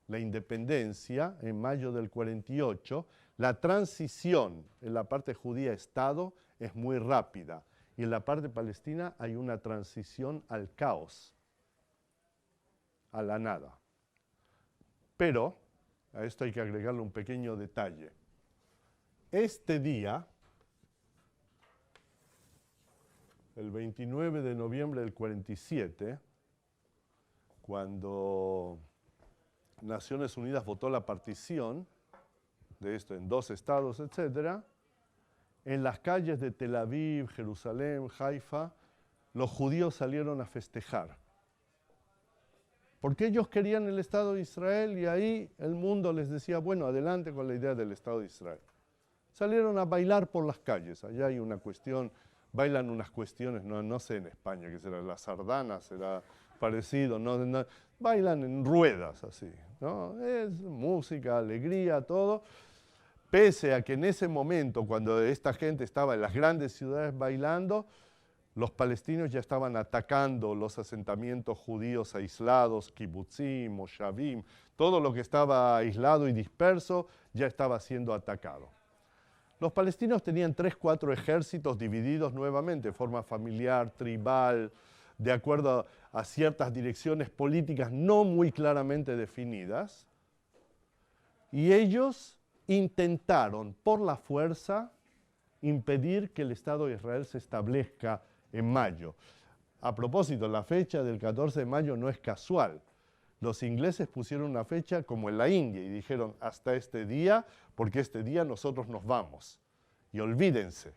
la independencia en mayo del 48, la transición en la parte judía Estado es muy rápida. Y en la parte palestina hay una transición al caos, a la nada. Pero a esto hay que agregarle un pequeño detalle. Este día, el 29 de noviembre del 47, cuando Naciones Unidas votó la partición de esto en 2 estados, etc., en las calles de Tel Aviv, Jerusalén, Haifa, los judíos salieron a festejar. Porque ellos querían el Estado de Israel y ahí el mundo les decía, bueno, adelante con la idea del Estado de Israel. Salieron a bailar por las calles. Allá hay una cuestión, bailan unas cuestiones, no sé en España qué será, la sardana será parecido, no, bailan en ruedas así, ¿no? Es música, alegría, todo. Pese a que en ese momento, cuando esta gente estaba en las grandes ciudades bailando, los palestinos ya estaban atacando los asentamientos judíos aislados, kibutzim, moshavim, todo lo que estaba aislado y disperso ya estaba siendo atacado. Los palestinos tenían 3, 4 ejércitos divididos nuevamente, de forma familiar, tribal, de acuerdo a ciertas direcciones políticas no muy claramente definidas, y ellos intentaron por la fuerza impedir que el Estado de Israel se establezca en mayo. A propósito, la fecha del 14 de mayo no es casual. Los ingleses pusieron una fecha como en la India y dijeron hasta este día, porque este día nosotros nos vamos. Y olvídense,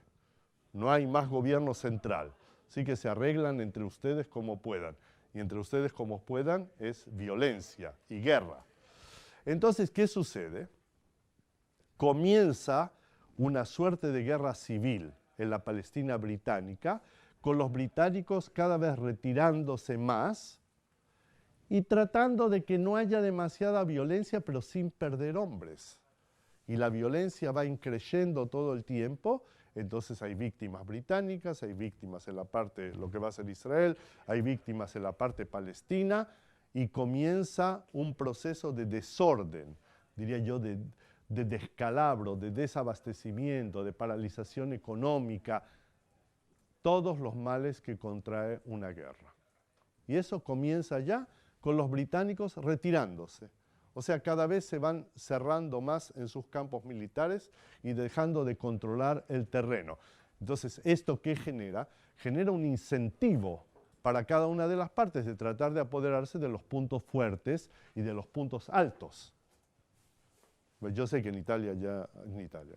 no hay más gobierno central. Así que se arreglan entre ustedes como puedan. Y entre ustedes como puedan es violencia y guerra. Entonces, ¿qué sucede? Comienza una suerte de guerra civil en la Palestina británica, con los británicos cada vez retirándose más y tratando de que no haya demasiada violencia, pero sin perder hombres. Y la violencia va increyendo todo el tiempo, entonces hay víctimas británicas, hay víctimas en la parte, lo que va a ser Israel, hay víctimas en la parte palestina, y comienza un proceso de desorden, diría yo, de descalabro, de desabastecimiento, de paralización económica, todos los males que contrae una guerra. Y eso comienza ya con los británicos retirándose. O sea, cada vez se van cerrando más en sus campos militares y dejando de controlar el terreno. Entonces, ¿esto qué genera? Genera un incentivo para cada una de las partes de tratar de apoderarse de los puntos fuertes y de los puntos altos. Pues yo sé que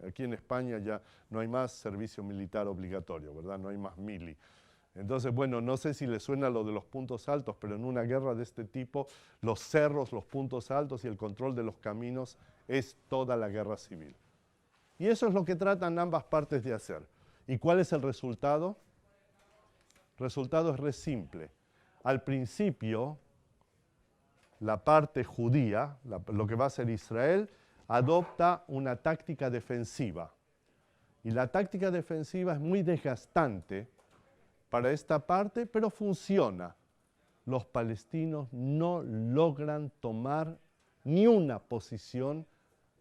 aquí en España ya no hay más servicio militar obligatorio, ¿verdad? No hay más mili. Entonces, bueno, no sé si les suena lo de los puntos altos, pero en una guerra de este tipo, los cerros, los puntos altos y el control de los caminos es toda la guerra civil. Y eso es lo que tratan ambas partes de hacer. ¿Y cuál es el resultado? El resultado es re simple. Al principio, la parte judía, lo que va a ser Israel, adopta una táctica defensiva. Y la táctica defensiva es muy desgastante para esta parte, pero funciona. Los palestinos no logran tomar ni una posición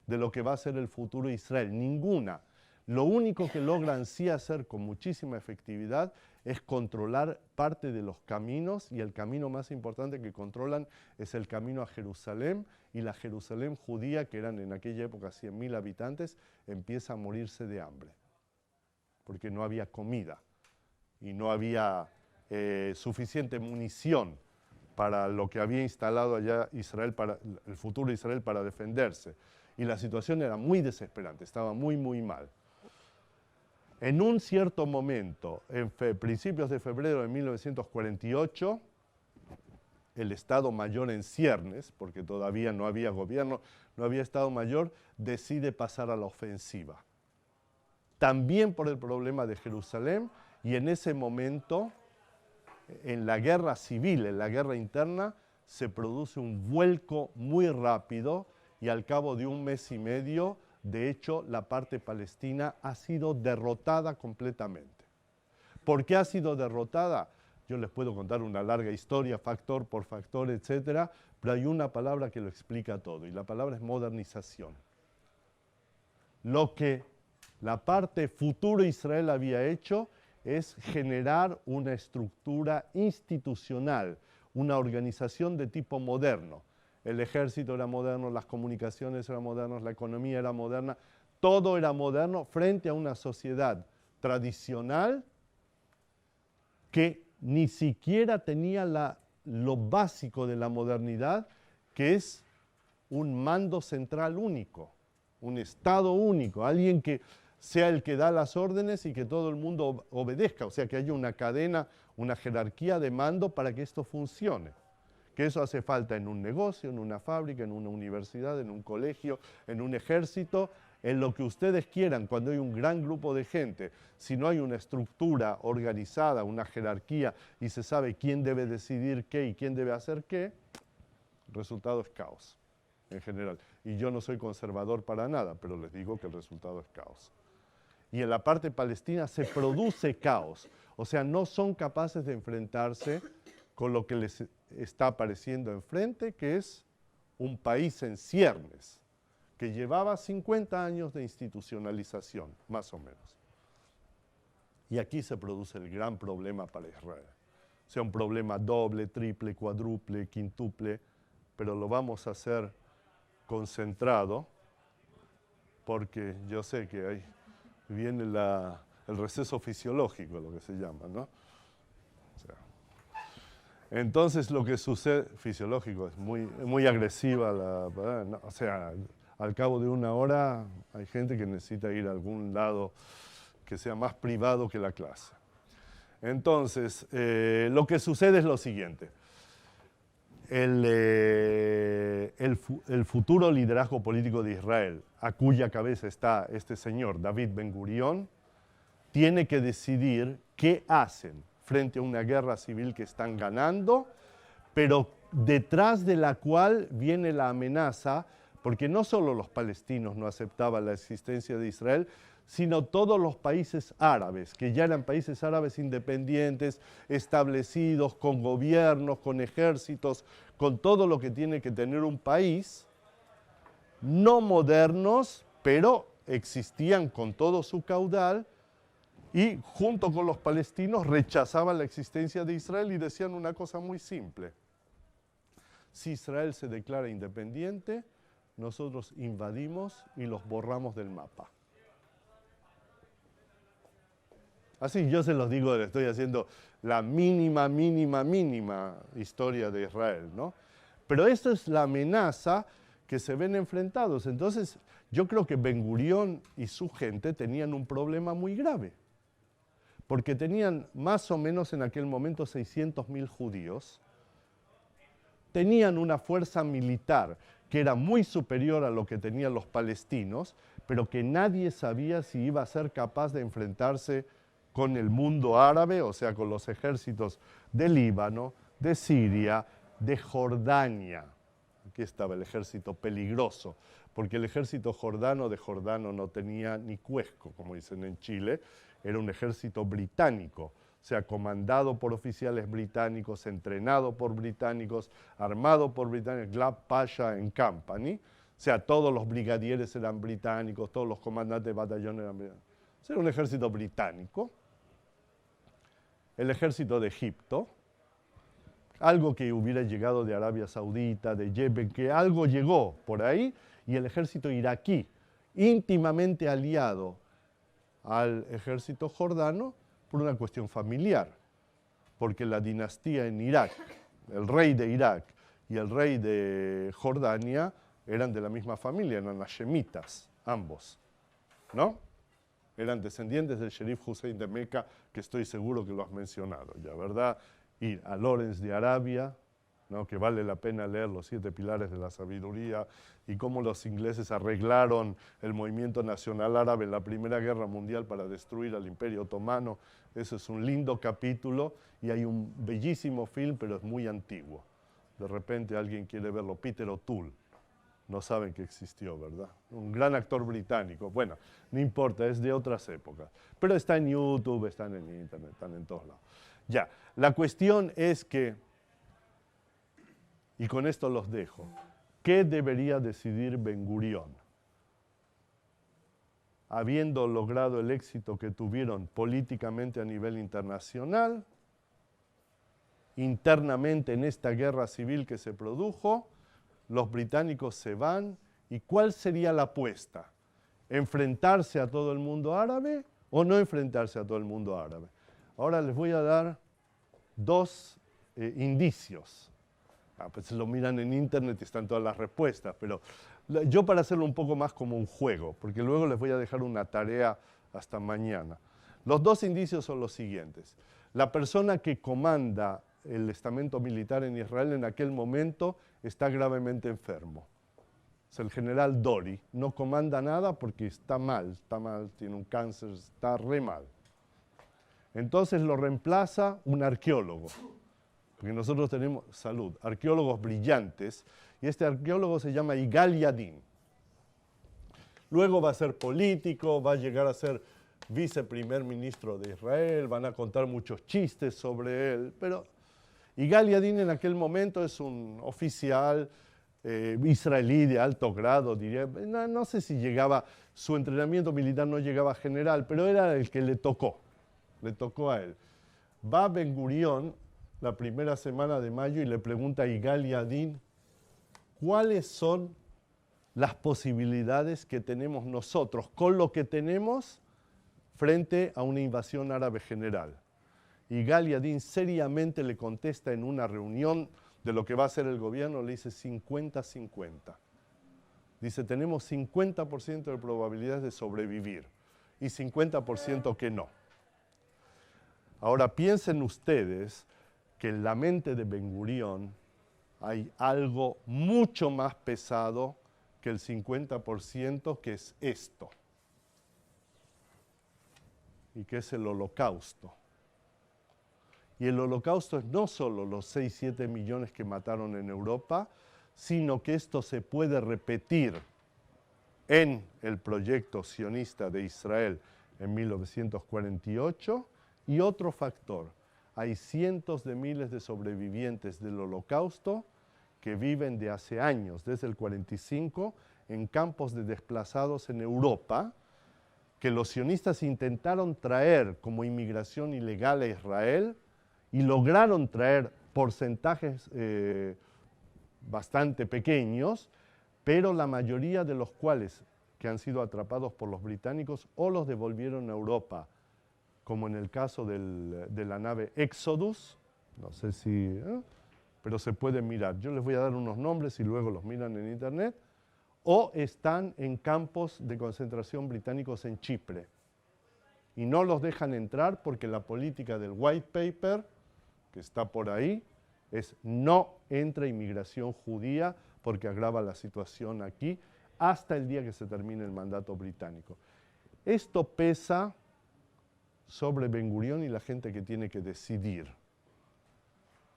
de lo que va a ser el futuro Israel, ninguna. Lo único que logran sí hacer con muchísima efectividad es controlar parte de los caminos, y el camino más importante que controlan es el camino a Jerusalén, y la Jerusalén judía, que eran en aquella época 100.000 habitantes, empieza a morirse de hambre, porque no había comida y no había suficiente munición para lo que había instalado allá Israel, para el futuro Israel, para defenderse. Y la situación era muy desesperante, estaba muy, muy mal. En un cierto momento, en principios de febrero de 1948, el Estado Mayor en ciernes, porque todavía no había gobierno, no había Estado Mayor, decide pasar a la ofensiva. También por el problema de Jerusalén, y en ese momento, en la guerra civil, en la guerra interna, se produce un vuelco muy rápido, y al cabo de un mes y medio, de hecho, la parte palestina ha sido derrotada completamente. ¿Por qué ha sido derrotada? Yo les puedo contar una larga historia, factor por factor, etcétera, pero hay una palabra que lo explica todo, y la palabra es modernización. Lo que la parte futuro Israel había hecho es generar una estructura institucional, una organización de tipo moderno. El ejército era moderno, las comunicaciones eran modernas, la economía era moderna, todo era moderno frente a una sociedad tradicional que ni siquiera tenía lo básico de la modernidad, que es un mando central único, un Estado único, alguien que sea el que da las órdenes y que todo el mundo obedezca, o sea, que haya una cadena, una jerarquía de mando para que esto funcione. Que eso hace falta en un negocio, en una fábrica, en una universidad, en un colegio, en un ejército, en lo que ustedes quieran, cuando hay un gran grupo de gente. Si no hay una estructura organizada, una jerarquía, y se sabe quién debe decidir qué y quién debe hacer qué, el resultado es caos, en general. Y yo no soy conservador para nada, pero les digo que el resultado es caos. Y en la parte palestina se produce caos, o sea, no son capaces de enfrentarse con lo que les está apareciendo enfrente, que es un país en ciernes, que llevaba 50 años de institucionalización, más o menos. Y aquí se produce el gran problema para Israel. O sea, un problema doble, triple, cuádruple, quíntuple, pero lo vamos a hacer concentrado, porque yo sé que ahí viene el receso fisiológico, lo que se llama, ¿no? Entonces lo que sucede, fisiológico, es muy agresiva, o sea, al cabo de una hora hay gente que necesita ir a algún lado que sea más privado que la clase. Entonces, lo que sucede es lo siguiente. El futuro liderazgo político de Israel, a cuya cabeza está este señor, David Ben-Gurión, tiene que decidir qué hacen frente a una guerra civil que están ganando, pero detrás de la cual viene la amenaza, porque no solo los palestinos no aceptaban la existencia de Israel, sino todos los países árabes, que ya eran países árabes independientes, establecidos, con gobiernos, con ejércitos, con todo lo que tiene que tener un país, no modernos, pero existían con todo su caudal, y junto con los palestinos rechazaban la existencia de Israel y decían una cosa muy simple: si Israel se declara independiente, nosotros invadimos y los borramos del mapa. Así yo se los digo, le estoy haciendo la mínima historia de Israel, ¿no? Pero esto es la amenaza que se ven enfrentados. Entonces, yo creo que Ben-Gurión y su gente tenían un problema muy grave, porque tenían más o menos en aquel momento 600.000 judíos, tenían una fuerza militar que era muy superior a lo que tenían los palestinos, pero que nadie sabía si iba a ser capaz de enfrentarse con el mundo árabe, o sea, con los ejércitos de Líbano, de Siria, de Jordania. Aquí estaba el ejército peligroso, porque el ejército jordano de Jordano no tenía ni cuesco, como dicen en Chile, era un ejército británico, o sea, comandado por oficiales británicos, entrenado por británicos, armado por británicos, Glab Pasha and Company, o sea, todos los brigadieres eran británicos, todos los comandantes de batallón eran británicos. O sea, era un ejército británico. El ejército de Egipto, algo que hubiera llegado de Arabia Saudita, de Yemen, que algo llegó por ahí, y el ejército iraquí, íntimamente aliado al ejército jordano por una cuestión familiar, porque la dinastía en Irak, el rey de Irak y el rey de Jordania eran de la misma familia, eran hashemitas, ambos, ¿no? Eran descendientes del Sherif Hussein de Meca, que estoy seguro que lo has mencionado ya, ¿verdad? Y a Lawrence de Arabia, ¿no? Que vale la pena leer los 7 pilares de la sabiduría y cómo los ingleses arreglaron el movimiento nacional árabe en la Primera Guerra Mundial para destruir al Imperio Otomano. Eso es un lindo capítulo y hay un bellísimo film, pero es muy antiguo. De repente alguien quiere verlo, Peter O'Toole. No saben que existió, ¿verdad? Un gran actor británico. Bueno, no importa, es de otras épocas. Pero está en YouTube, están en Internet, están en todos lados. Ya, la cuestión es que, y con esto los dejo, ¿qué debería decidir Ben-Gurión? Habiendo logrado el éxito que tuvieron políticamente a nivel internacional, internamente en esta guerra civil que se produjo, los británicos se van, ¿y cuál sería la apuesta? ¿Enfrentarse a todo el mundo árabe o no enfrentarse a todo el mundo árabe? Ahora les voy a dar 2 indicios. Pues lo miran en internet y están todas las respuestas, pero yo para hacerlo un poco más como un juego, porque luego les voy a dejar una tarea hasta mañana. Los 2 indicios son los siguientes. La persona que comanda el estamento militar en Israel en aquel momento está gravemente enfermo. Es el general Dori, no comanda nada porque está mal, tiene un cáncer, está re mal. Entonces lo reemplaza un arqueólogo, porque nosotros tenemos, arqueólogos brillantes, y este arqueólogo se llama Yigal Yadin. Luego va a ser político, va a llegar a ser viceprimer ministro de Israel, van a contar muchos chistes sobre él, pero Yigal Yadin en aquel momento es un oficial israelí de alto grado, diría, no sé si llegaba, su entrenamiento militar no llegaba a general, pero era el que le tocó a él. Va Ben-Gurión la primera semana de mayo y le pregunta a Yigal Yadin cuáles son las posibilidades que tenemos nosotros con lo que tenemos frente a una invasión árabe general. Y Gal Yadin seriamente le contesta en una reunión de lo que va a hacer el gobierno, le dice 50-50. Dice, tenemos 50% de probabilidades de sobrevivir y 50% que no. Ahora piensen ustedes que en la mente de Ben Gurión hay algo mucho más pesado que el 50%, que es esto, y que es el Holocausto. Y el Holocausto es no solo los 6-7 millones que mataron en Europa, sino que esto se puede repetir en el proyecto sionista de Israel en 1948. Y otro factor, hay cientos de miles de sobrevivientes del Holocausto que viven de hace años, desde el 45, en campos de desplazados en Europa, que los sionistas intentaron traer como inmigración ilegal a Israel y lograron traer porcentajes bastante pequeños, pero la mayoría de los cuales que han sido atrapados por los británicos o los devolvieron a Europa, como en el caso de la nave Exodus, no sé si, pero se puede mirar. Yo les voy a dar unos nombres y luego los miran en internet, o están en campos de concentración británicos en Chipre. Y no los dejan entrar porque la política del White Paper, que está por ahí, es no entra inmigración judía porque agrava la situación aquí hasta el día que se termine el mandato británico. Esto pesa sobre Ben Gurión y la gente que tiene que decidir.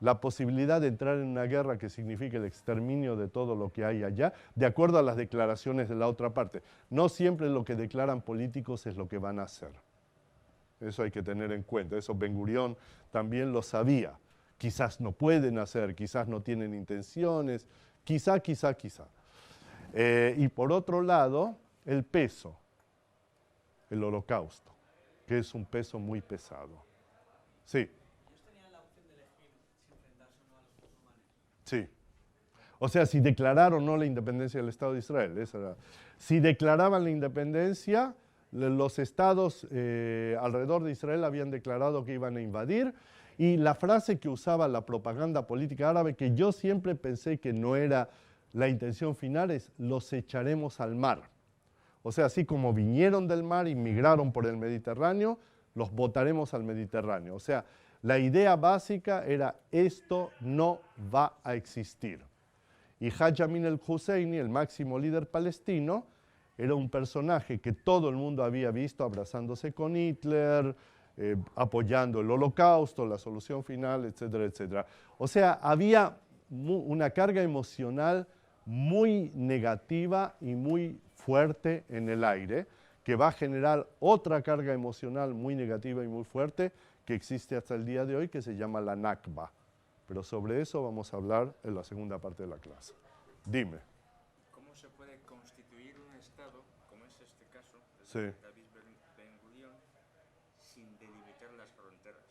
La posibilidad de entrar en una guerra que signifique el exterminio de todo lo que hay allá, de acuerdo a las declaraciones de la otra parte. No siempre lo que declaran políticos es lo que van a hacer. Eso hay que tener en cuenta. Eso Ben Gurión también lo sabía. Quizás no pueden hacer, quizás no tienen intenciones, quizá. Y por otro lado, el peso, el Holocausto, que es un peso muy pesado. Sí. ¿Ellos tenían la opción de elegir si enfrentarse o no a los musulmanes? Sí. O sea, si declararon o no la independencia del Estado de Israel. Esa era. Si declaraban la independencia, los estados alrededor de Israel habían declarado que iban a invadir, y la frase que usaba la propaganda política árabe, que yo siempre pensé que no era la intención final, es los echaremos al mar. O sea, así como vinieron del mar y migraron por el Mediterráneo, los botaremos al Mediterráneo. O sea, la idea básica era esto no va a existir. Y Haj Amin al-Husseini, el máximo líder palestino, era un personaje que todo el mundo había visto abrazándose con Hitler, apoyando el Holocausto, la solución final, etcétera, etcétera. O sea, había una carga emocional muy negativa y muy fuerte en el aire, que va a generar otra carga emocional muy negativa y muy fuerte que existe hasta el día de hoy, que se llama la Nakba. Pero sobre eso vamos a hablar en la segunda parte de la clase. Dime. ¿Cómo se puede constituir un Estado, como es este caso, Sí. de David Ben Gurión, sin delimitar las fronteras?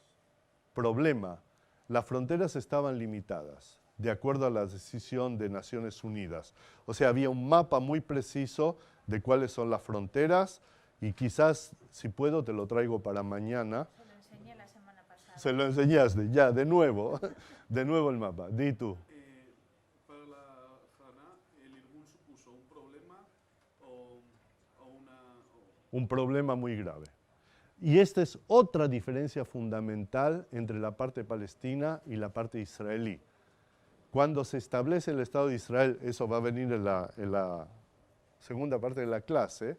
Problema. Las fronteras estaban limitadas, de acuerdo a la decisión de Naciones Unidas. O sea, había un mapa muy preciso de cuáles son las fronteras, y quizás, si puedo, te lo traigo para mañana. Se lo enseñé la semana pasada. Se lo enseñaste, ya, de nuevo el mapa. Di tú. Para la Haná, ¿el Irgun supuso un problema o Un problema muy grave. Y esta es otra diferencia fundamental entre la parte palestina y la parte israelí. Cuando se establece el Estado de Israel, eso va a venir en la segunda parte de la clase,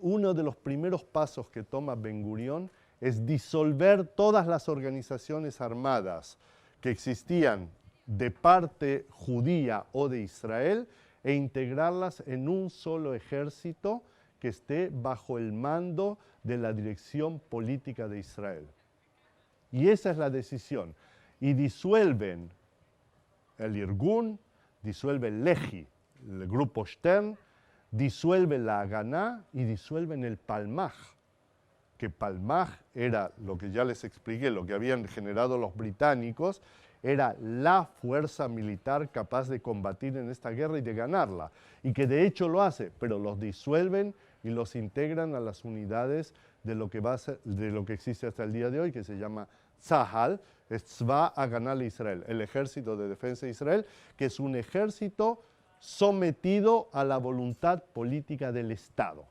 uno de los primeros pasos que toma Ben Gurión es disolver todas las organizaciones armadas que existían de parte judía o de Israel e integrarlas en un solo ejército que esté bajo el mando de la dirección política de Israel. Y esa es la decisión. Y disuelven el Irgun, disuelven el Lehi, el grupo Stern, disuelven la Haganá y disuelven el Palmaj, que Palmaj era lo que ya les expliqué, lo que habían generado los británicos, era la fuerza militar capaz de combatir en esta guerra y de ganarla, y que de hecho lo hace, pero los disuelven y los integran a las unidades de lo que existe hasta el día de hoy, que se llama Tzahal, es Tzva Haganah Israel, el ejército de defensa de Israel, que es un ejército sometido a la voluntad política del Estado.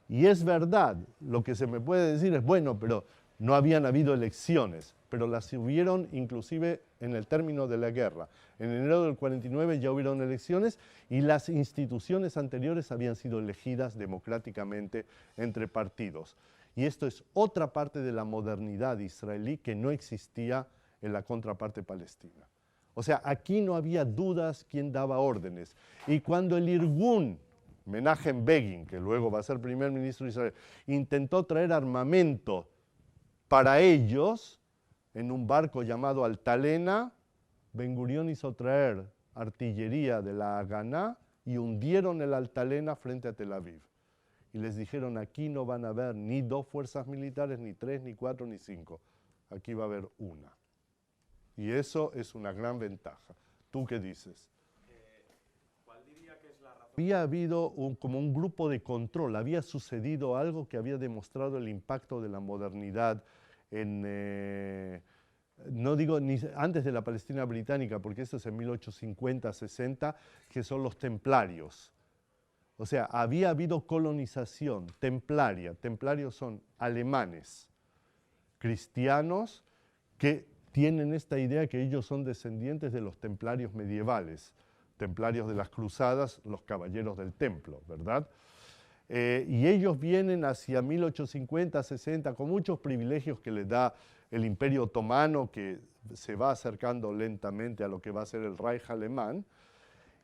Y es verdad, lo que se me puede decir es, bueno, pero no habían habido elecciones, pero las hubieron inclusive en el término de la guerra. En enero del 49 ya hubieron elecciones y las instituciones anteriores habían sido elegidas democráticamente entre partidos. Y esto es otra parte de la modernidad israelí que no existía en la contraparte palestina. O sea, aquí no había dudas quién daba órdenes. Y cuando el Irgun, Menachem Begin, que luego va a ser primer ministro de Israel, intentó traer armamento para ellos, en un barco llamado Altalena, Ben Gurión hizo traer artillería de la Haganá y hundieron el Altalena frente a Tel Aviv. Y les dijeron, aquí no van a haber ni 2 fuerzas militares, ni 3, ni 4, ni 5. Aquí va a haber una. Y eso es una gran ventaja. ¿Tú qué dices? ¿Cuál diría que es la razón? Había habido como un grupo de control, había sucedido algo que había demostrado el impacto de la modernidad en, no digo ni antes de la Palestina británica, porque eso es en 1850-60, que son los templarios. O sea, había habido colonización templaria. Templarios son alemanes, cristianos, que tienen esta idea que ellos son descendientes de los templarios medievales, templarios de las cruzadas, los caballeros del templo, ¿verdad? Y ellos vienen hacia 1850-60 con muchos privilegios que les da el Imperio Otomano, que se va acercando lentamente a lo que va a ser el Reich alemán,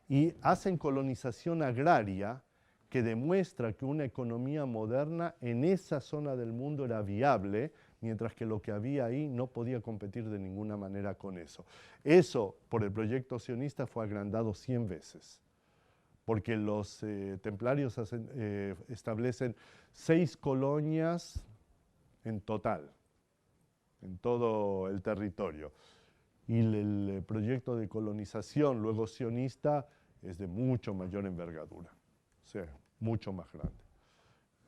y hacen colonización agraria que demuestra que una economía moderna en esa zona del mundo era viable, mientras que lo que había ahí no podía competir de ninguna manera con eso. Eso, por el proyecto sionista, fue agrandado 100 veces, porque los templarios establecen 6 colonias en total, en todo el territorio. Y el proyecto de colonización, luego sionista, es de mucho mayor envergadura, o sea, mucho más grande.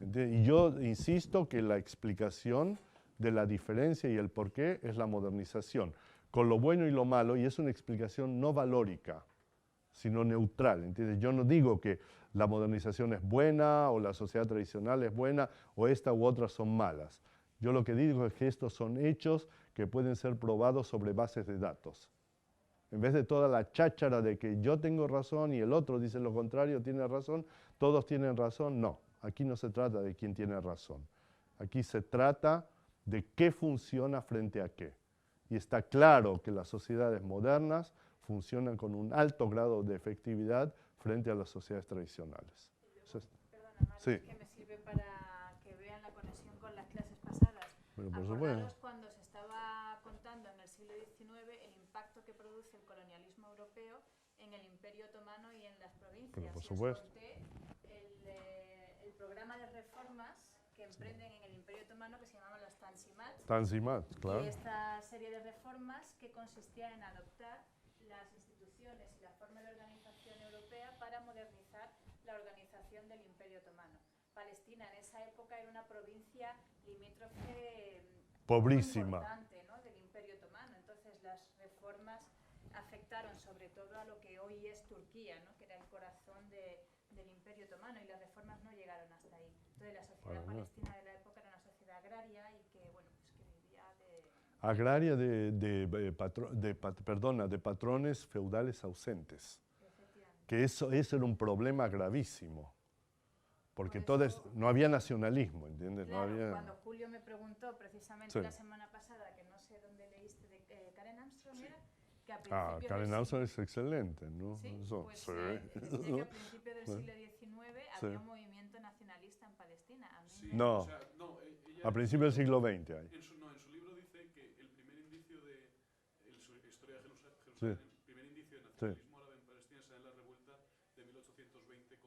¿Entiendes? Y yo insisto que la explicación de la diferencia y el porqué es la modernización, con lo bueno y lo malo, y es una explicación no valórica, sino neutral. ¿Entiendes? Yo no digo que la modernización es buena o la sociedad tradicional es buena o esta u otra son malas. Yo lo que digo es que estos son hechos que pueden ser probados sobre bases de datos. En vez de toda la cháchara de que yo tengo razón y el otro dice lo contrario, tiene razón, todos tienen razón, no. Aquí no se trata de quién tiene razón. Aquí se trata de qué funciona frente a qué. Y está claro que las sociedades modernas funcionan con un alto grado de efectividad frente a las sociedades tradicionales. Perdona, Mario, Sí. es que me sirve para que vean la conexión con las clases pasadas. Pero por Acordaros supuesto. cuando se estaba contando en el siglo XIX el impacto que produce el colonialismo europeo en el Imperio Otomano y en las provincias. Pero por Y os supuesto. conté el programa de reformas que emprenden en el Imperio Otomano que se llamaban los Tanzimat. Tanzimat, claro. Y esta serie de reformas que consistía en adoptar las instituciones y la forma de organización europea para modernizar la organización del Imperio Otomano. Palestina en esa época era una provincia limítrofe Pobrísima. muy importante, ¿no?, del Imperio Otomano. Entonces las reformas afectaron sobre todo a lo que hoy es Turquía, ¿no?, que era el corazón del Imperio Otomano, y las reformas no llegaron hasta ahí. Entonces la sociedad palestina de la época era una sociedad agraria y que, bueno, pues que vivía de... Agraria de patrones feudales ausentes. Que eso era un problema gravísimo. Porque no había nacionalismo, ¿entiendes? Claro, no había... cuando Julio me preguntó precisamente Sí. la semana pasada, que no sé dónde leíste de Karen Armstrong, ¿era? Que a principios Karen del Armstrong es excelente, ¿no? Sí, Eso, pues sí. decía que a principios del siglo XIX Sí. había un movimiento nacionalista en Palestina. A mí Sí, me- No. o sea, no, ella, A principios del siglo XX hay. en su libro dice que el primer indicio de su historia de Jerusalén, Sí. el primer indicio de nacionalismo árabe en Palestina se da en la revuelta de 1820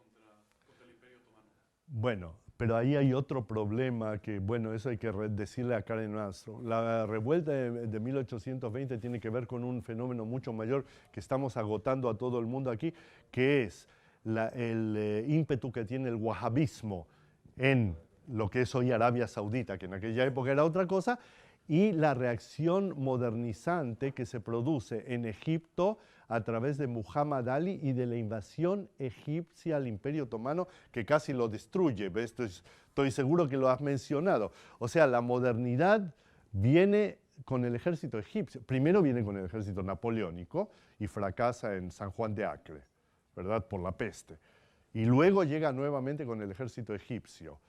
contra el Imperio Otomano. Bueno, pero ahí hay otro problema que, bueno, eso hay que decirle a Karen Armstrong. La revuelta de 1820 tiene que ver con un fenómeno mucho mayor que estamos agotando a todo el mundo aquí, que es el ímpetu que tiene el wahabismo en lo que es hoy Arabia Saudita, que en aquella época era otra cosa, y la reacción modernizante que se produce en Egipto a través de Muhammad Ali y de la invasión egipcia al Imperio Otomano que casi lo destruye. Estoy seguro que lo has mencionado. O sea, la modernidad viene con el ejército egipcio. Primero viene con el ejército napoleónico y fracasa en San Juan de Acre, ¿verdad? Por la peste. Y luego llega nuevamente con el ejército egipcio.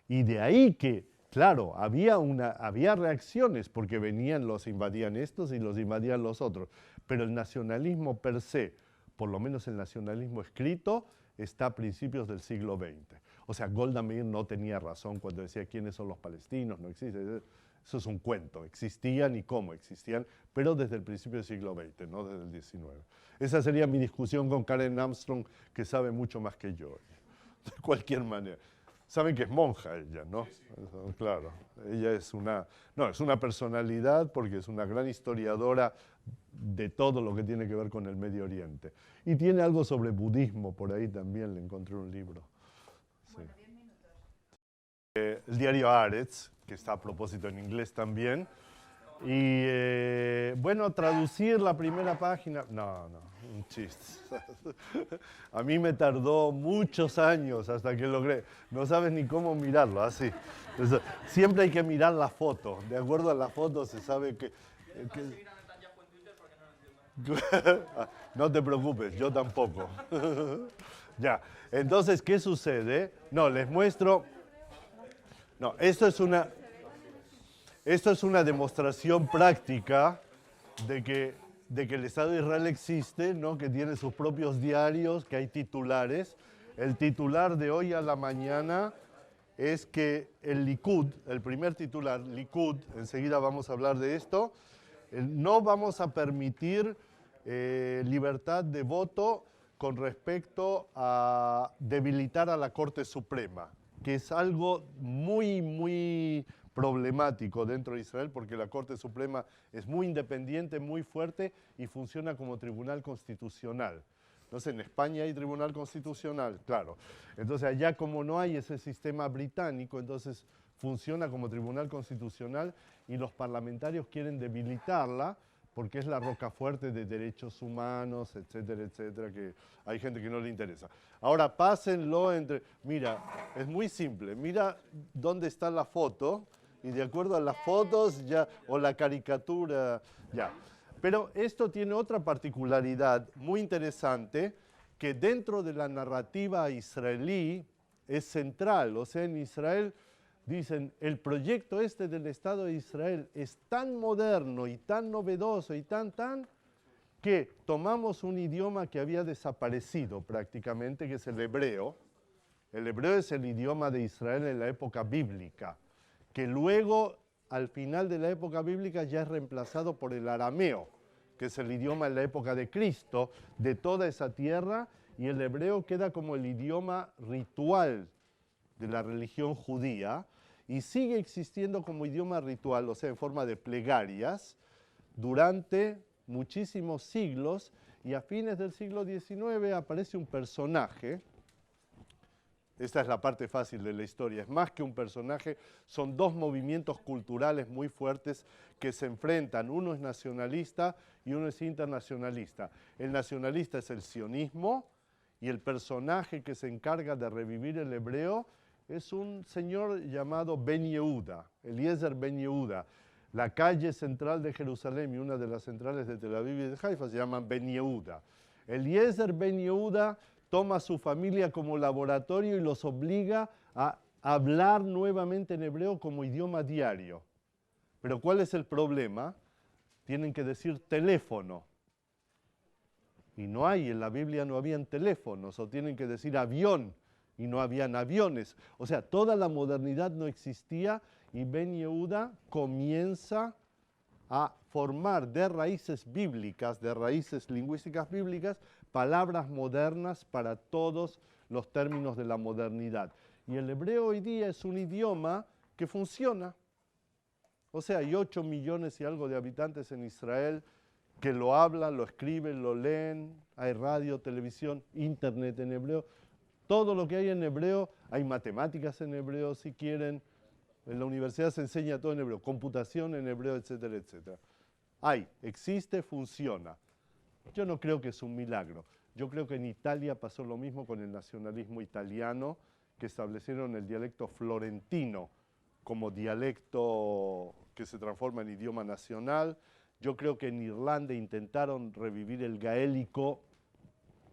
Y de ahí que, claro, había reacciones porque los invadían estos y los invadían los otros. Pero el nacionalismo per se, por lo menos el nacionalismo escrito, está a principios del siglo XX. O sea, Golda Meir no tenía razón cuando decía quiénes son los palestinos, no existe. Eso es un cuento, existían y cómo existían, pero desde el principio del siglo XX, no desde el XIX. Esa sería mi discusión con Karen Armstrong, que sabe mucho más que yo, de cualquier manera. Saben que es monja ella, ¿no? Sí, sí. Claro, ella es una personalidad porque es una gran historiadora de todo lo que tiene que ver con el Medio Oriente. Y tiene algo sobre budismo, por ahí también le encontré un libro. Sí. Bueno, 10 minutos. El diario Haaretz, que está a propósito en inglés también. Y bueno, traducir la primera página, no, un chiste. A mí me tardó muchos años hasta que logré. No sabes ni cómo mirarlo, así. Entonces, siempre hay que mirar la foto. De acuerdo a la foto se sabe que... No te preocupes, yo tampoco. Ya, entonces, ¿qué sucede? No, les muestro... No, esto es una demostración práctica de que el Estado de Israel existe, ¿no? Que tiene sus propios diarios, que hay titulares. El titular de hoy a la mañana es que el Likud, el primer titular, Likud, enseguida vamos a hablar de esto, no vamos a permitir libertad de voto con respecto a debilitar a la Corte Suprema, que es algo muy problemático dentro de Israel porque la Corte Suprema es muy independiente, muy fuerte y funciona como tribunal constitucional. Entonces, en España hay tribunal constitucional, claro. Entonces, allá como no hay ese sistema británico, entonces funciona como tribunal constitucional y los parlamentarios quieren debilitarla porque es la rocafuerte de derechos humanos, etcétera, etcétera, que hay gente que no le interesa. Ahora, pásenlo entre... Mira, es muy simple. Mira dónde está la foto y de acuerdo a las fotos ya, o la caricatura, ya. Pero esto tiene otra particularidad muy interesante que dentro de la narrativa israelí es central. O sea, en Israel dicen, el proyecto este del Estado de Israel es tan moderno y tan novedoso y tan, que tomamos un idioma que había desaparecido prácticamente, que es el hebreo. El hebreo es el idioma de Israel en la época bíblica, que luego, al final de la época bíblica, ya es reemplazado por el arameo, que es el idioma en la época de Cristo, de toda esa tierra, y el hebreo queda como el idioma ritual de la religión judía, y sigue existiendo como idioma ritual, o sea, en forma de plegarias, durante muchísimos siglos, y a fines del siglo XIX aparece un personaje. Esta es la parte fácil de la historia, es más que un personaje, son dos movimientos culturales muy fuertes que se enfrentan, uno es nacionalista y uno es internacionalista. El nacionalista es el sionismo y el personaje que se encarga de revivir el hebreo es un señor llamado Ben Yehuda, Eliezer Ben Yehuda. La calle central de Jerusalén y una de las centrales de Tel Aviv y de Haifa se llaman Ben Yehuda. Eliezer Ben Yehuda toma a su familia como laboratorio y los obliga a hablar nuevamente en hebreo como idioma diario. Pero ¿cuál es el problema? Tienen que decir teléfono. Y no hay, en la Biblia no habían teléfonos, o tienen que decir avión, y no habían aviones. O sea, toda la modernidad no existía y Ben Yehuda comienza a formar de raíces bíblicas, de raíces lingüísticas bíblicas, palabras modernas para todos los términos de la modernidad. Y el hebreo hoy día es un idioma que funciona. O sea, hay 8 millones y algo de habitantes en Israel que lo hablan, lo escriben, lo leen, hay radio, televisión, internet en hebreo. Todo lo que hay en hebreo, hay matemáticas en hebreo si quieren, En la universidad se enseña todo en hebreo, computación en hebreo, etcétera, etcétera. Existe, funciona. Yo no creo que es un milagro. Yo creo que en Italia pasó lo mismo con el nacionalismo italiano, que establecieron el dialecto florentino como dialecto que se transforma en idioma nacional. Yo creo que en Irlanda intentaron revivir el gaélico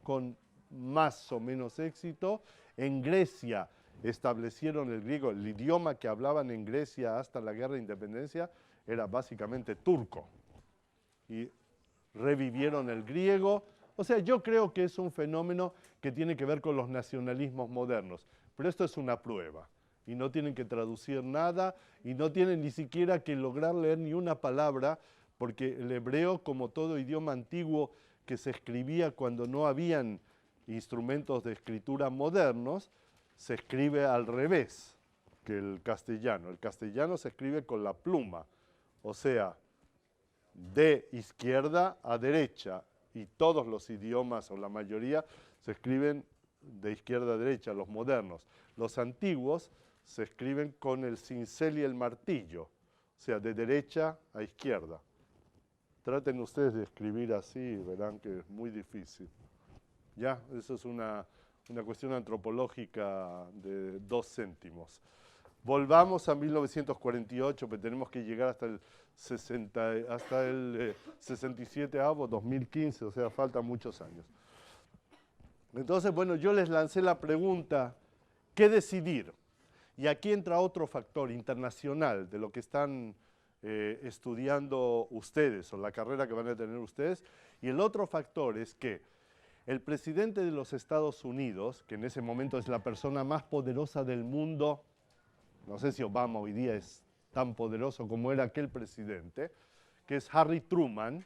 con más o menos éxito. En Grecia establecieron el griego. El idioma que hablaban en Grecia hasta la guerra de independencia era básicamente turco. Y revivieron el griego. O sea, yo creo que es un fenómeno que tiene que ver con los nacionalismos modernos. Pero esto es una prueba. Y no tienen que traducir nada y no tienen ni siquiera que lograr leer ni una palabra, porque el hebreo, como todo idioma antiguo que se escribía cuando no habían instrumentos de escritura modernos, se escribe al revés que el castellano. El castellano se escribe con la pluma, o sea, de izquierda a derecha, y todos los idiomas, o la mayoría, se escriben de izquierda a derecha, los modernos. Los antiguos se escriben con el cincel y el martillo, o sea, de derecha a izquierda. Traten ustedes de escribir así, verán que es muy difícil. Ya, eso es una cuestión antropológica de 2 céntimos. Volvamos a 1948, pero tenemos que llegar hasta el 67avo, 2015, o sea, faltan muchos años. Entonces, bueno, yo les lancé la pregunta, ¿qué decidir? Y aquí entra otro factor internacional de lo que están estudiando ustedes o la carrera que van a tener ustedes. Y el otro factor es que el presidente de los Estados Unidos, que en ese momento es la persona más poderosa del mundo, no sé si Obama hoy día es tan poderoso como era aquel presidente, que es Harry Truman,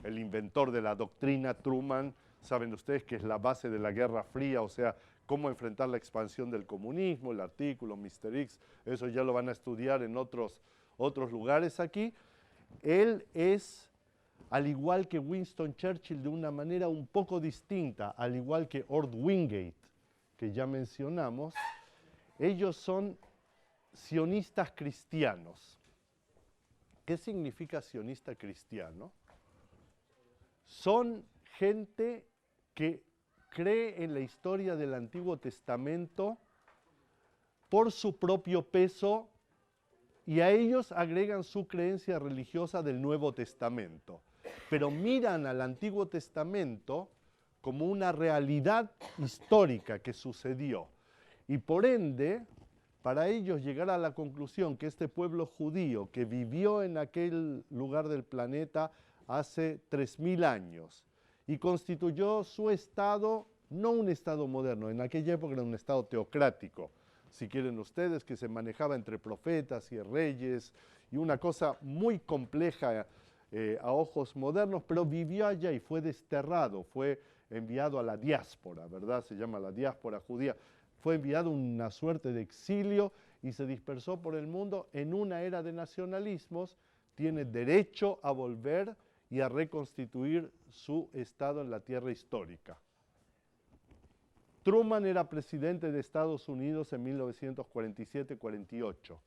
el inventor de la doctrina Truman. Saben ustedes que es la base de la Guerra Fría, o sea, cómo enfrentar la expansión del comunismo, el artículo Mr. X, eso ya lo van a estudiar en otros lugares aquí. Él es, al igual que Winston Churchill, de una manera un poco distinta, al igual que Ord Wingate, que ya mencionamos, ellos son sionistas cristianos. ¿Qué significa sionista cristiano? Son gente que cree en la historia del Antiguo Testamento por su propio peso y a ellos agregan su creencia religiosa del Nuevo Testamento. Pero miran al Antiguo Testamento como una realidad histórica que sucedió. Y por ende, para ellos llegar a la conclusión que este pueblo judío que vivió en aquel lugar del planeta hace 3000 años y constituyó su estado, no un estado moderno, en aquella época era un estado teocrático, si quieren ustedes, que se manejaba entre profetas y reyes, y una cosa muy compleja a ojos modernos, pero vivió allá y fue desterrado, fue enviado a la diáspora, ¿verdad? Se llama la diáspora judía. Fue enviado una suerte de exilio y se dispersó por el mundo en una era de nacionalismos. Tiene derecho a volver y a reconstituir su estado en la tierra histórica. Truman era presidente de Estados Unidos en 1947-48.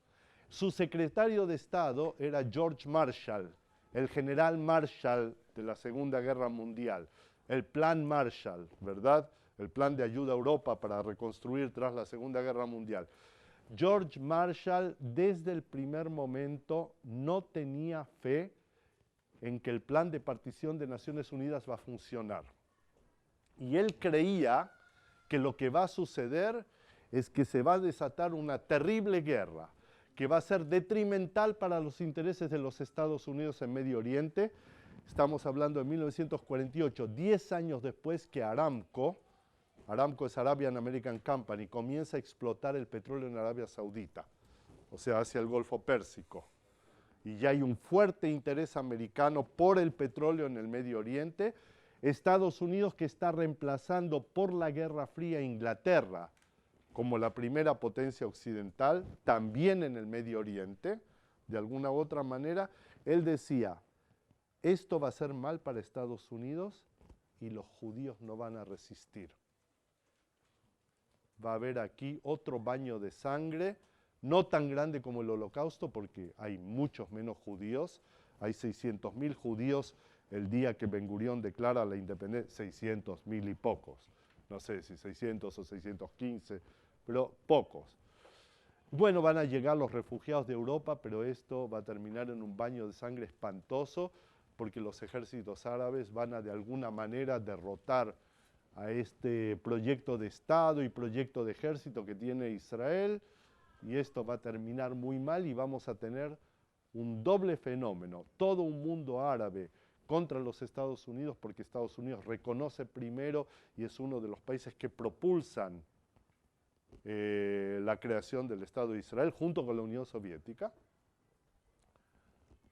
Su secretario de Estado era George Marshall, el general Marshall de la Segunda Guerra Mundial, el Plan Marshall, ¿verdad? El plan de ayuda a Europa para reconstruir tras la Segunda Guerra Mundial. George Marshall, desde el primer momento, no tenía fe en que el plan de partición de Naciones Unidas va a funcionar. Y él creía que lo que va a suceder es que se va a desatar una terrible guerra, que va a ser detrimental para los intereses de los Estados Unidos en Medio Oriente. Estamos hablando de 1948, 10 años después que Aramco es Arabian American Company, comienza a explotar el petróleo en Arabia Saudita, o sea, hacia el Golfo Pérsico. Y ya hay un fuerte interés americano por el petróleo en el Medio Oriente. Estados Unidos, que está reemplazando por la Guerra Fría a Inglaterra como la primera potencia occidental, también en el Medio Oriente, de alguna u otra manera, él decía, esto va a ser mal para Estados Unidos y los judíos no van a resistir. Va a haber aquí otro baño de sangre, no tan grande como el Holocausto porque hay muchos menos judíos, hay 600.000 judíos el día que Ben Gurión declara la independencia, 600.000 y pocos, no sé si 600 o 615, pero pocos. Bueno, van a llegar los refugiados de Europa, pero esto va a terminar en un baño de sangre espantoso porque los ejércitos árabes van a de alguna manera derrotar a este proyecto de Estado y proyecto de ejército que tiene Israel, y esto va a terminar muy mal y vamos a tener un doble fenómeno, todo un mundo árabe contra los Estados Unidos, porque Estados Unidos reconoce primero y es uno de los países que propulsan la creación del Estado de Israel junto con la Unión Soviética.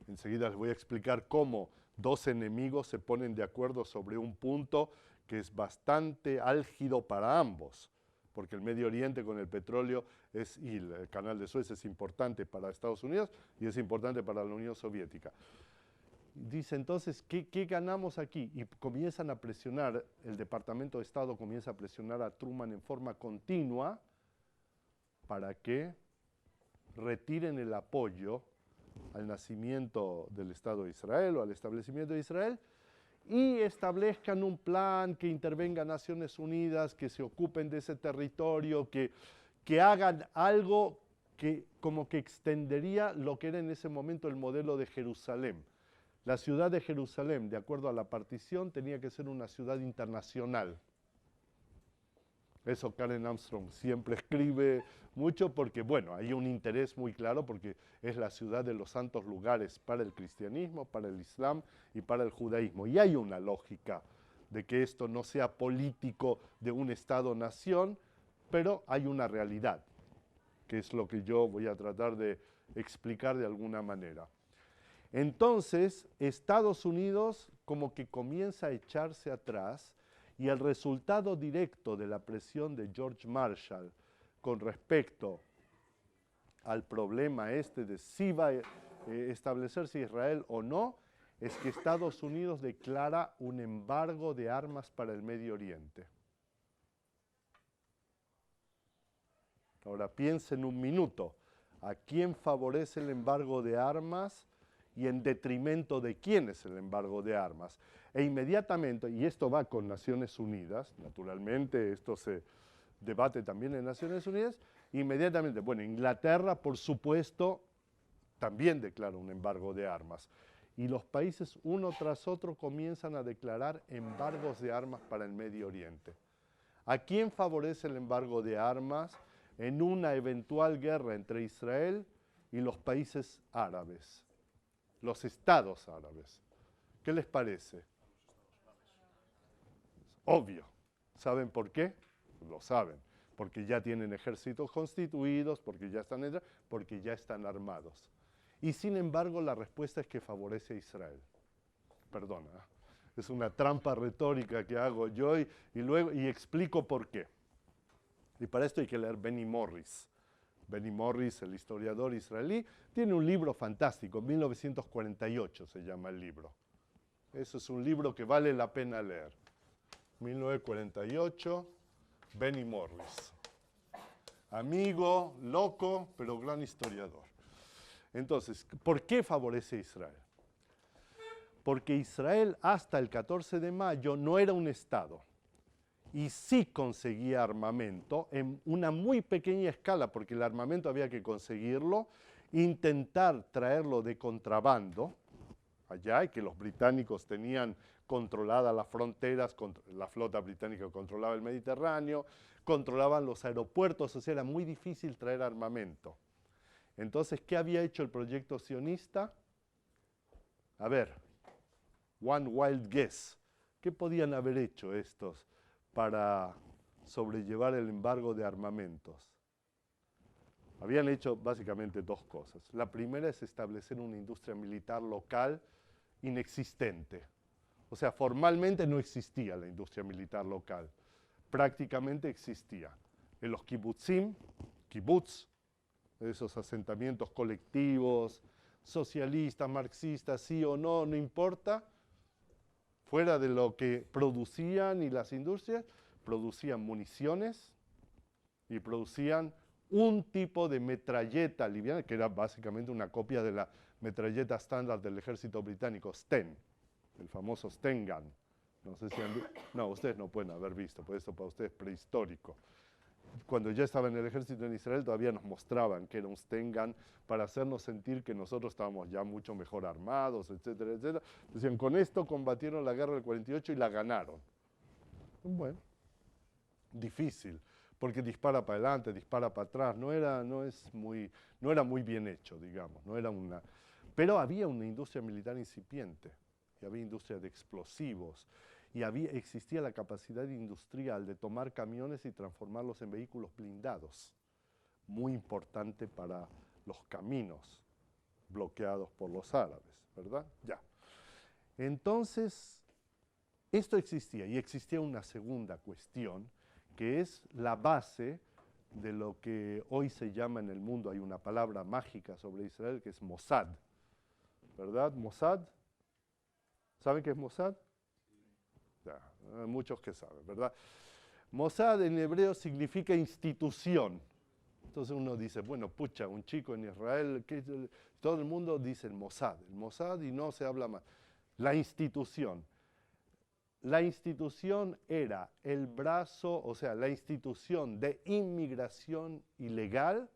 Enseguida les voy a explicar cómo dos enemigos se ponen de acuerdo sobre un punto que es bastante álgido para ambos, porque el Medio Oriente con el petróleo y el Canal de Suez es importante para Estados Unidos y es importante para la Unión Soviética. Dice entonces, ¿qué ganamos aquí? Y comienzan a presionar, el Departamento de Estado comienza a presionar a Truman en forma continua para que retiren el apoyo al nacimiento del Estado de Israel o al establecimiento de Israel y establezcan un plan que intervenga Naciones Unidas, que se ocupen de ese territorio, que hagan algo que como que extendería lo que era en ese momento el modelo de Jerusalén. La ciudad de Jerusalén, de acuerdo a la partición, tenía que ser una ciudad internacional. Eso Karen Armstrong siempre escribe mucho porque, bueno, hay un interés muy claro porque es la ciudad de los santos lugares para el cristianismo, para el islam y para el judaísmo. Y hay una lógica de que esto no sea político de un Estado-nación, pero hay una realidad, que es lo que yo voy a tratar de explicar de alguna manera. Entonces, Estados Unidos como que comienza a echarse atrás y el resultado directo de la presión de George Marshall con respecto al problema de si va a establecerse Israel o no, es que Estados Unidos declara un embargo de armas para el Medio Oriente. Ahora piensen un minuto, ¿a quién favorece el embargo de armas y en detrimento de quién es el embargo de armas? E inmediatamente, y esto va con Naciones Unidas, naturalmente esto se debate también en Naciones Unidas, inmediatamente, bueno, Inglaterra por supuesto también declara un embargo de armas. Y los países uno tras otro comienzan a declarar embargos de armas para el Medio Oriente. ¿A quién favorece el embargo de armas en una eventual guerra entre Israel y los países árabes, los estados árabes? ¿Qué les parece? Obvio. ¿Saben por qué? Lo saben. Porque ya tienen ejércitos constituidos, porque ya están armados. Y sin embargo, la respuesta es que favorece a Israel. Perdona, es una trampa retórica que hago yo y explico por qué. Y para esto hay que leer Benny Morris. Benny Morris, el historiador israelí, tiene un libro fantástico, 1948 se llama el libro. Eso es un libro que vale la pena leer. 1948, Benny Morris. Amigo, loco, pero gran historiador. Entonces, ¿por qué favorece a Israel? Porque Israel hasta el 14 de mayo no era un Estado y sí conseguía armamento en una muy pequeña escala, porque el armamento había que conseguirlo, intentar traerlo de contrabando allá, y que los británicos tenían controladas las fronteras, la flota británica controlaba el Mediterráneo, controlaban los aeropuertos, o sea, era muy difícil traer armamento. Entonces, ¿qué había hecho el proyecto sionista? A ver, one wild guess. ¿Qué podían haber hecho estos para sobrellevar el embargo de armamentos? Habían hecho básicamente dos cosas. La primera es establecer una industria militar local inexistente. O sea, formalmente no existía la industria militar local. Prácticamente existía. En los kibbutzim, kibutz, esos asentamientos colectivos, socialistas, marxistas, sí o no, no importa, fuera de lo que producían y las industrias, producían municiones y producían un tipo de metralleta liviana, que era básicamente una copia de la metralleta estándar del ejército británico, Sten, el famoso Sten Gun. No sé si no, ustedes no pueden haber visto, por eso para ustedes es prehistórico. Cuando ya estaba en el ejército en Israel todavía nos mostraban que era un Sten Gun para hacernos sentir que nosotros estábamos ya mucho mejor armados, etcétera, etcétera. Decían, con esto combatieron la guerra del 48 y la ganaron. Bueno, difícil, porque dispara para adelante, dispara para atrás, no era muy bien hecho, digamos, pero había una industria militar incipiente, y había industria de explosivos, y existía la capacidad industrial de tomar camiones y transformarlos en vehículos blindados, muy importante para los caminos bloqueados por los árabes, ¿verdad? Ya. Entonces, esto existía, y existía una segunda cuestión, que es la base de lo que hoy se llama en el mundo, hay una palabra mágica sobre Israel, que es Mossad, ¿verdad? Mossad, ¿saben qué es Mossad? Ya, hay muchos que saben, ¿verdad? Mossad en hebreo significa institución. Entonces uno dice, bueno, pucha, un chico en Israel, todo el mundo dice el Mossad y no se habla más. La institución. La institución era el brazo, o sea, la institución de inmigración ilegal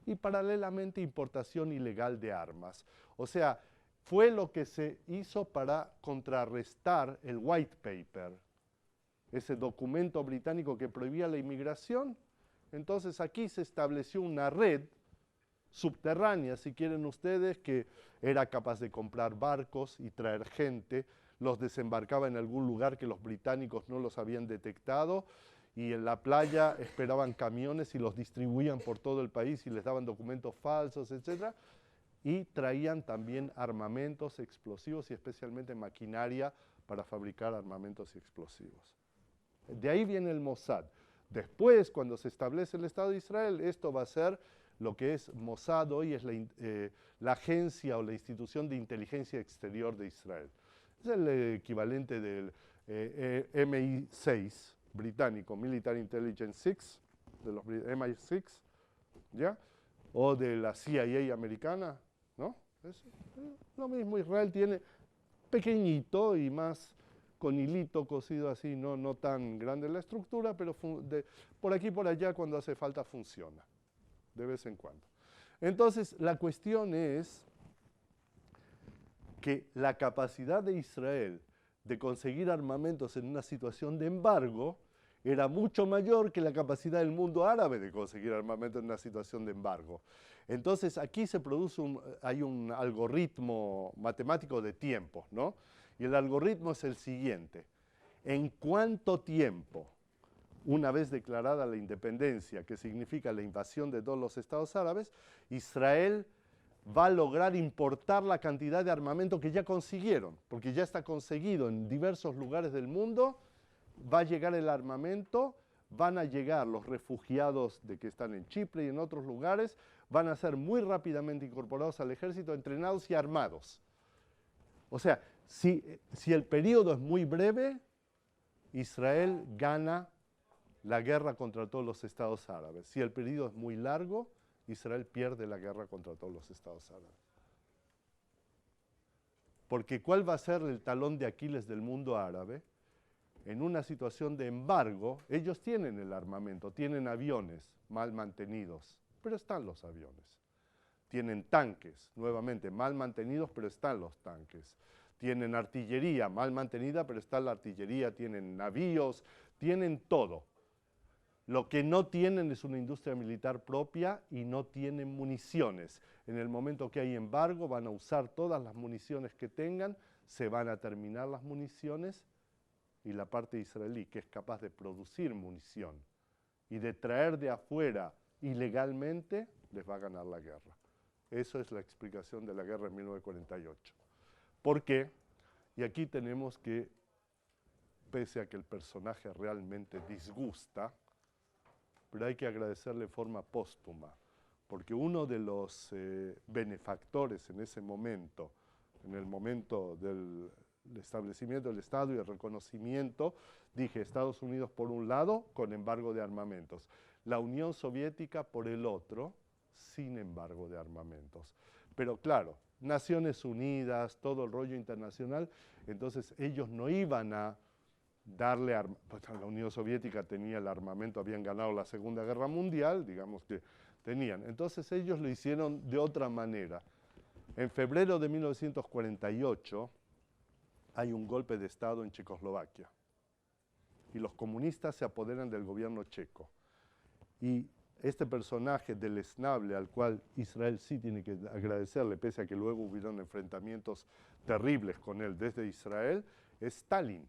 y paralelamente importación ilegal de armas. O sea, fue lo que se hizo para contrarrestar el White Paper, ese documento británico que prohibía la inmigración. Entonces aquí se estableció una red subterránea, si quieren ustedes, que era capaz de comprar barcos y traer gente, los desembarcaba en algún lugar que los británicos no los habían detectado, y en la playa esperaban camiones y los distribuían por todo el país y les daban documentos falsos, etc. Y traían también armamentos explosivos y especialmente maquinaria para fabricar armamentos y explosivos. De ahí viene el Mossad. Después, cuando se establece el Estado de Israel, esto va a ser lo que es Mossad hoy, es la agencia o la institución de inteligencia exterior de Israel. Es el equivalente del MI6 británico, Military Intelligence 6, de los MI6, ¿ya? O de la CIA americana, ¿no? Es lo mismo, Israel tiene pequeñito y más con hilito cosido así, no tan grande la estructura, pero por aquí y por allá cuando hace falta funciona, de vez en cuando. Entonces, la cuestión es que la capacidad de Israel de conseguir armamentos en una situación de embargo era mucho mayor que la capacidad del mundo árabe de conseguir armamento en una situación de embargo. Entonces aquí se produce hay un algoritmo matemático de tiempos, ¿no? Y el algoritmo es el siguiente: ¿en cuánto tiempo, una vez declarada la independencia, que significa la invasión de todos los estados árabes, Israel va a lograr importar la cantidad de armamento que ya consiguieron? Porque ya está conseguido en diversos lugares del mundo, va a llegar el armamento, van a llegar los refugiados de que están en Chipre y en otros lugares, van a ser muy rápidamente incorporados al ejército, entrenados y armados. O sea, si el periodo es muy breve, Israel gana la guerra contra todos los estados árabes. Si el periodo es muy largo, Israel pierde la guerra contra todos los estados árabes. Porque ¿cuál va a ser el talón de Aquiles del mundo árabe? En una situación de embargo, ellos tienen el armamento, tienen aviones mal mantenidos, pero están los aviones. Tienen tanques, nuevamente, mal mantenidos, pero están los tanques. Tienen artillería mal mantenida, pero está la artillería, tienen navíos, tienen todo. Lo que no tienen es una industria militar propia y no tienen municiones. En el momento que hay embargo, van a usar todas las municiones que tengan, se van a terminar las municiones, y la parte israelí, que es capaz de producir munición y de traer de afuera ilegalmente, les va a ganar la guerra. Eso es la explicación de la guerra en 1948. ¿Por qué? Y aquí tenemos que, pese a que el personaje realmente disgusta, pero hay que agradecerle de forma póstuma, porque uno de los benefactores en ese momento, en el momento del establecimiento del Estado y el reconocimiento, dije, Estados Unidos por un lado, con embargo de armamentos. la Unión Soviética por el otro, sin embargo de armamentos. Pero claro, Naciones Unidas, todo el rollo internacional, entonces ellos no iban a darle pues la Unión Soviética tenía el armamento, habían ganado la Segunda Guerra Mundial, digamos que tenían. Entonces ellos lo hicieron de otra manera. En febrero de 1948 hay un golpe de Estado en Checoslovaquia y los comunistas se apoderan del gobierno checo. Y este personaje deleznable al cual Israel sí tiene que agradecerle, pese a que luego hubieron enfrentamientos terribles con él desde Israel, es Stalin.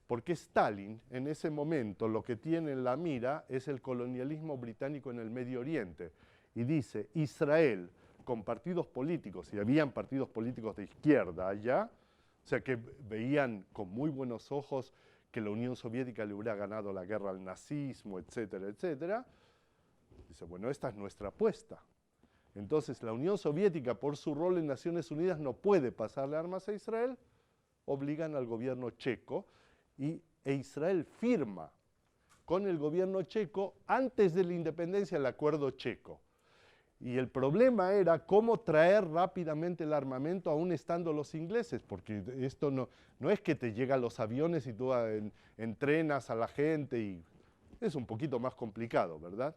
Porque Stalin, en ese momento, lo que tiene en la mira es el colonialismo británico en el Medio Oriente. Y dice, Israel, con partidos políticos, y habían partidos políticos de izquierda allá, o sea que veían con muy buenos ojos que la Unión Soviética le hubiera ganado la guerra al nazismo, etcétera, etcétera. Dice, bueno, esta es nuestra apuesta. Entonces, la Unión Soviética, por su rol en Naciones Unidas, no puede pasarle armas a Israel, obligan al gobierno checo, e Israel firma con el gobierno checo antes de la independencia el acuerdo checo. Y el problema era cómo traer rápidamente el armamento aún estando los ingleses, porque esto no es que te llegan los aviones y tú entrenas a la gente y es un poquito más complicado, ¿verdad?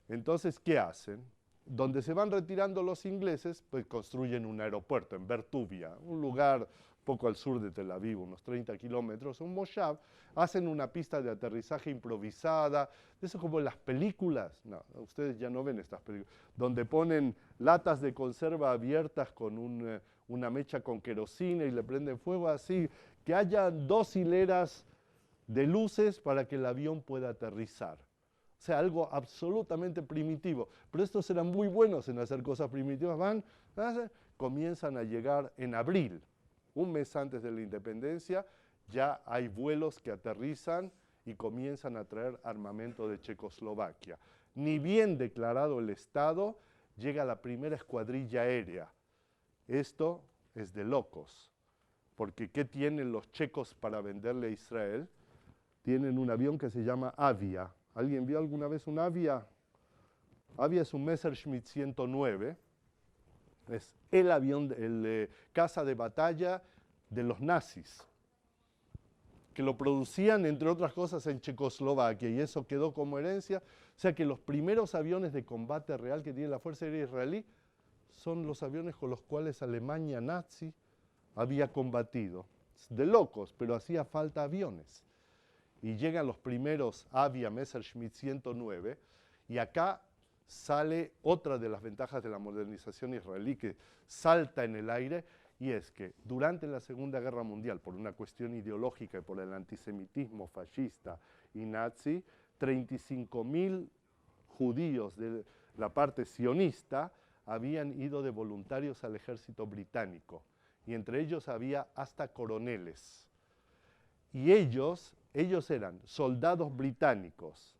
Entonces, ¿qué hacen? Donde se van retirando los ingleses, pues construyen un aeropuerto en Bertuvia, un lugar poco al sur de Tel Aviv, unos 30 kilómetros, un moshav, hacen una pista de aterrizaje improvisada, eso como en las películas, no, ustedes ya no ven estas películas, donde ponen latas de conserva abiertas con una mecha con querosina y le prenden fuego así, que haya 2 hileras de luces para que el avión pueda aterrizar. O sea, algo absolutamente primitivo. Pero estos eran muy buenos en hacer cosas primitivas, comienzan a llegar en abril. Un mes antes de la independencia, ya hay vuelos que aterrizan y comienzan a traer armamento de Checoslovaquia. Ni bien declarado el Estado, llega la primera escuadrilla aérea. Esto es de locos, porque ¿qué tienen los checos para venderle a Israel? Tienen un avión que se llama Avia. ¿Alguien vio alguna vez un Avia? Avia es un Messerschmitt 109. Es el avión, caza de batalla de los nazis, que lo producían, entre otras cosas, en Checoslovaquia, y eso quedó como herencia. O sea que los primeros aviones de combate real que tiene la Fuerza Aérea Israelí son los aviones con los cuales Alemania nazi había combatido. De locos, pero hacía falta aviones. Y llegan los primeros Avia Messerschmitt 109, y acá sale otra de las ventajas de la modernización israelí que salta en el aire, y es que durante la Segunda Guerra Mundial, por una cuestión ideológica y por el antisemitismo fascista y nazi, 35.000 judíos de la parte sionista habían ido de voluntarios al ejército británico, y entre ellos había hasta coroneles. Y ellos eran soldados británicos,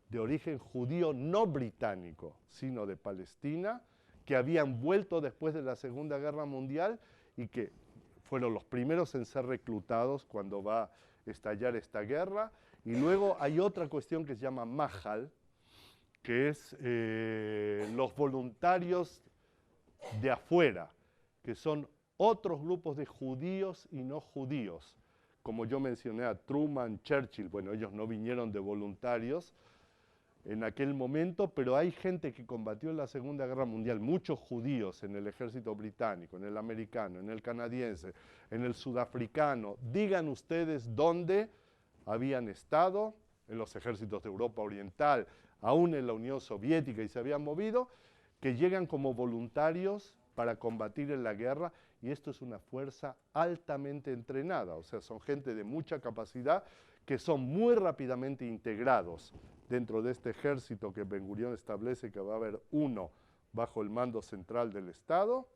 de origen judío no británico, sino de Palestina, que habían vuelto después de la Segunda Guerra Mundial y que fueron los primeros en ser reclutados cuando va a estallar esta guerra. Y luego hay otra cuestión que se llama Mahal, que es los voluntarios de afuera, que son otros grupos de judíos y no judíos. Como yo mencioné a Truman, Churchill, bueno, ellos no vinieron de voluntarios en aquel momento, pero hay gente que combatió en la Segunda Guerra Mundial, muchos judíos en el ejército británico, en el americano, en el canadiense, en el sudafricano. Digan ustedes dónde habían estado, en los ejércitos de Europa Oriental, aún en la Unión Soviética, y se habían movido, que llegan como voluntarios para combatir en la guerra, y esto es una fuerza altamente entrenada, o sea, son gente de mucha capacidad que son muy rápidamente integrados dentro de este ejército que Ben Gurión establece que va a haber uno bajo el mando central del Estado,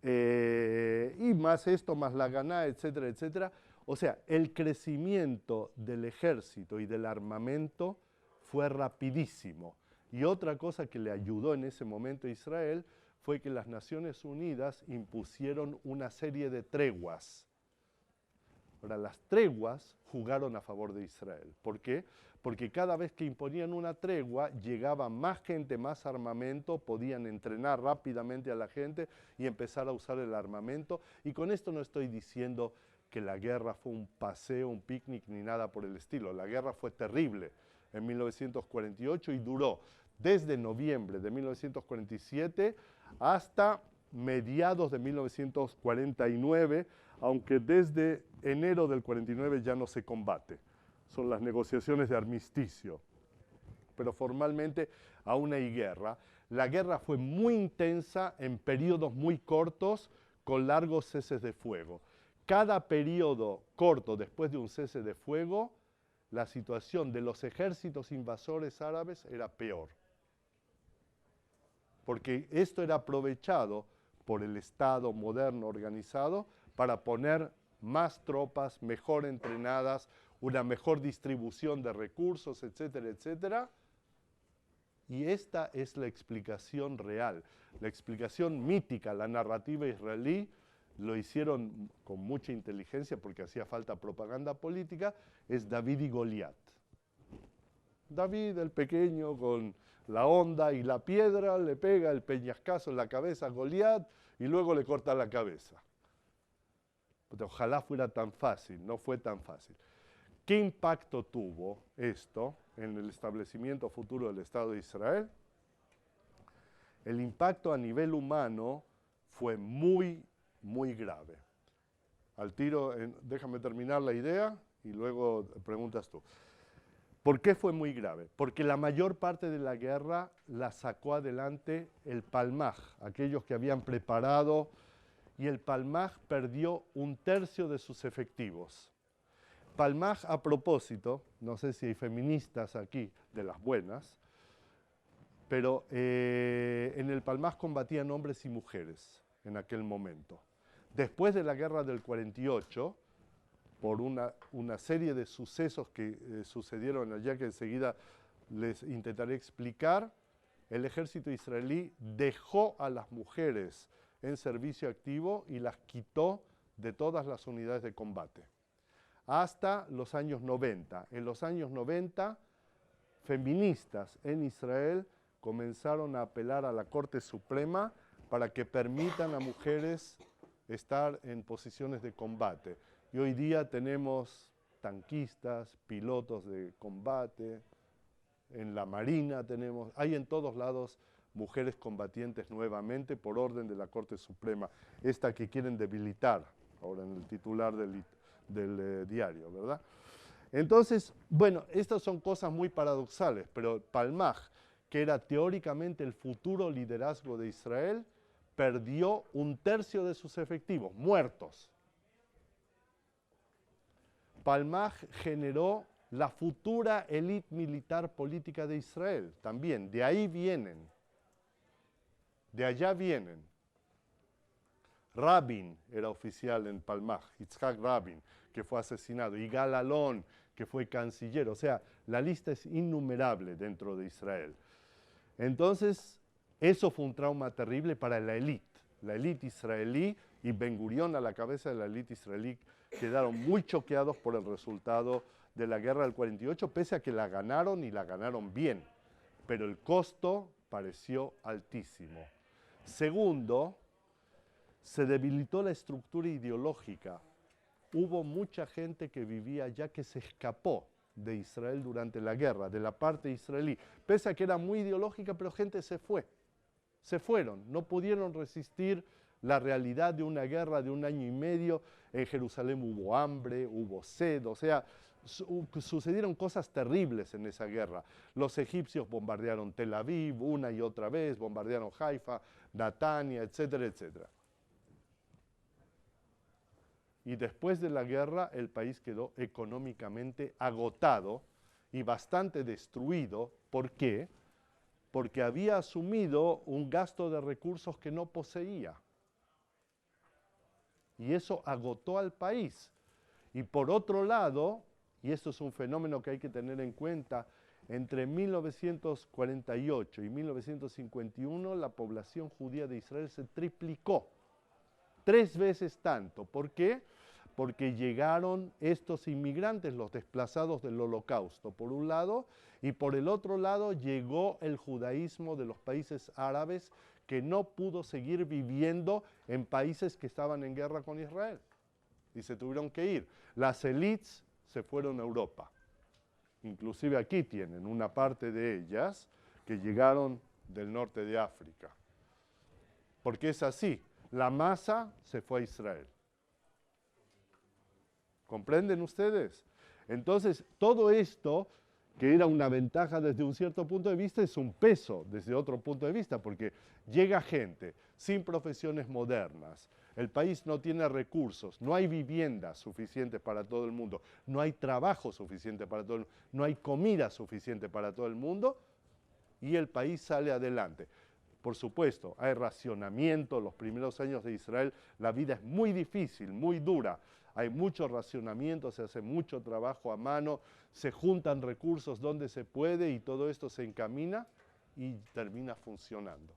y más esto, más la Haganah, etcétera, etcétera. O sea, el crecimiento del ejército y del armamento fue rapidísimo. Y otra cosa que le ayudó en ese momento a Israel fue que las Naciones Unidas impusieron una serie de treguas Ahora, las treguas jugaron a favor de Israel. ¿Por qué? Porque cada vez que imponían una tregua, llegaba más gente, más armamento, podían entrenar rápidamente a la gente y empezar a usar el armamento. Y con esto no estoy diciendo que la guerra fue un paseo, un picnic, ni nada por el estilo. La guerra fue terrible en 1948 y duró desde noviembre de 1947 hasta mediados de 1949, aunque desde enero del 49 ya no se combate. Son las negociaciones de armisticio. Pero formalmente aún hay guerra. La guerra fue muy intensa en periodos muy cortos con largos ceses de fuego. Cada periodo corto después de un cese de fuego, la situación de los ejércitos invasores árabes era peor. Porque esto era aprovechado por el Estado moderno organizado para poner más tropas, mejor entrenadas, una mejor distribución de recursos, etcétera, etcétera. Y esta es la explicación real, la explicación mítica, la narrativa israelí, lo hicieron con mucha inteligencia porque hacía falta propaganda política, es David y Goliat. David, el pequeño, con la honda y la piedra, le pega el peñascazo en la cabeza a Goliat y luego le corta la cabeza. Ojalá fuera tan fácil, no fue tan fácil. ¿Qué impacto tuvo esto en el establecimiento futuro del Estado de Israel? El impacto a nivel humano fue muy grave. Al tiro, déjame terminar la idea y luego preguntas tú. ¿Por qué fue muy grave? Porque la mayor parte de la guerra la sacó adelante el Palmaj, aquellos que habían preparado, y el Palmaj perdió 1/3 de sus efectivos. Palmaj, a propósito, no sé si hay feministas aquí de las buenas, pero en el Palmaj combatían hombres y mujeres en aquel momento. Después de la guerra del 48, por una serie de sucesos que sucedieron allá que enseguida les intentaré explicar, el ejército israelí dejó a las mujeres en servicio activo y las quitó de todas las unidades de combate. Hasta los años 90. En los años 90, feministas en Israel comenzaron a apelar a la Corte Suprema para que permitan a mujeres estar en posiciones de combate. Y hoy día tenemos tanquistas, pilotos de combate, en la Marina tenemos, hay en todos lados mujeres combatientes nuevamente por orden de la Corte Suprema, esta que quieren debilitar ahora en el titular del diario, ¿verdad? Entonces, bueno, estas son cosas muy paradoxales, pero Palmaj, que era teóricamente el futuro liderazgo de Israel, perdió 1/3 de sus efectivos, muertos. Palmaj generó la futura élite militar política de Israel, también, de ahí vienen, de allá vienen. Rabin era oficial en Palmaj, Yitzhak Rabin, que fue asesinado, y Gal Alon, que fue canciller, o sea, la lista es innumerable dentro de Israel. Entonces, eso fue un trauma terrible para la élite israelí, y Ben Gurión a la cabeza de la élite israelí quedaron muy choqueados por el resultado de la guerra del 48, pese a que la ganaron y la ganaron bien, pero el costo pareció altísimo. Segundo, se debilitó la estructura ideológica. Hubo mucha gente que vivía allá que se escapó de Israel durante la guerra, de la parte israelí, pese a que era muy ideológica, pero gente se fue. Se fueron, no pudieron resistir la realidad de una guerra de 1 año y medio. En Jerusalén hubo hambre, hubo sed, o sea, sucedieron cosas terribles en esa guerra. Los egipcios bombardearon Tel Aviv una y otra vez, bombardearon Haifa, Natania, etcétera, etcétera. Y después de la guerra el país quedó económicamente agotado y bastante destruido. ¿Por qué? Porque había asumido un gasto de recursos que no poseía. Y eso agotó al país. Y por otro lado, y esto es un fenómeno que hay que tener en cuenta, entre 1948 y 1951 la población judía de Israel se triplicó, 3 veces tanto. ¿Por qué? porque llegaron estos inmigrantes, los desplazados del Holocausto, por un lado, y por el otro lado llegó el judaísmo de los países árabes que no pudo seguir viviendo en países que estaban en guerra con Israel. Y se tuvieron que ir. Las élites se fueron a Europa. Inclusive aquí tienen una parte de ellas que llegaron del norte de África. Porque es así, la masa se fue a Israel. ¿Comprenden ustedes? Entonces, todo esto, que era una ventaja desde un cierto punto de vista, es un peso desde otro punto de vista, porque llega gente sin profesiones modernas, el país no tiene recursos, no hay viviendas suficientes para todo el mundo, no hay trabajo suficiente para todo el mundo, no hay comida suficiente para todo el mundo, y el país sale adelante. Por supuesto, hay racionamiento, los primeros años de Israel la vida es muy difícil, muy dura, hay mucho racionamiento, se hace mucho trabajo a mano, se juntan recursos donde se puede y todo esto se encamina y termina funcionando.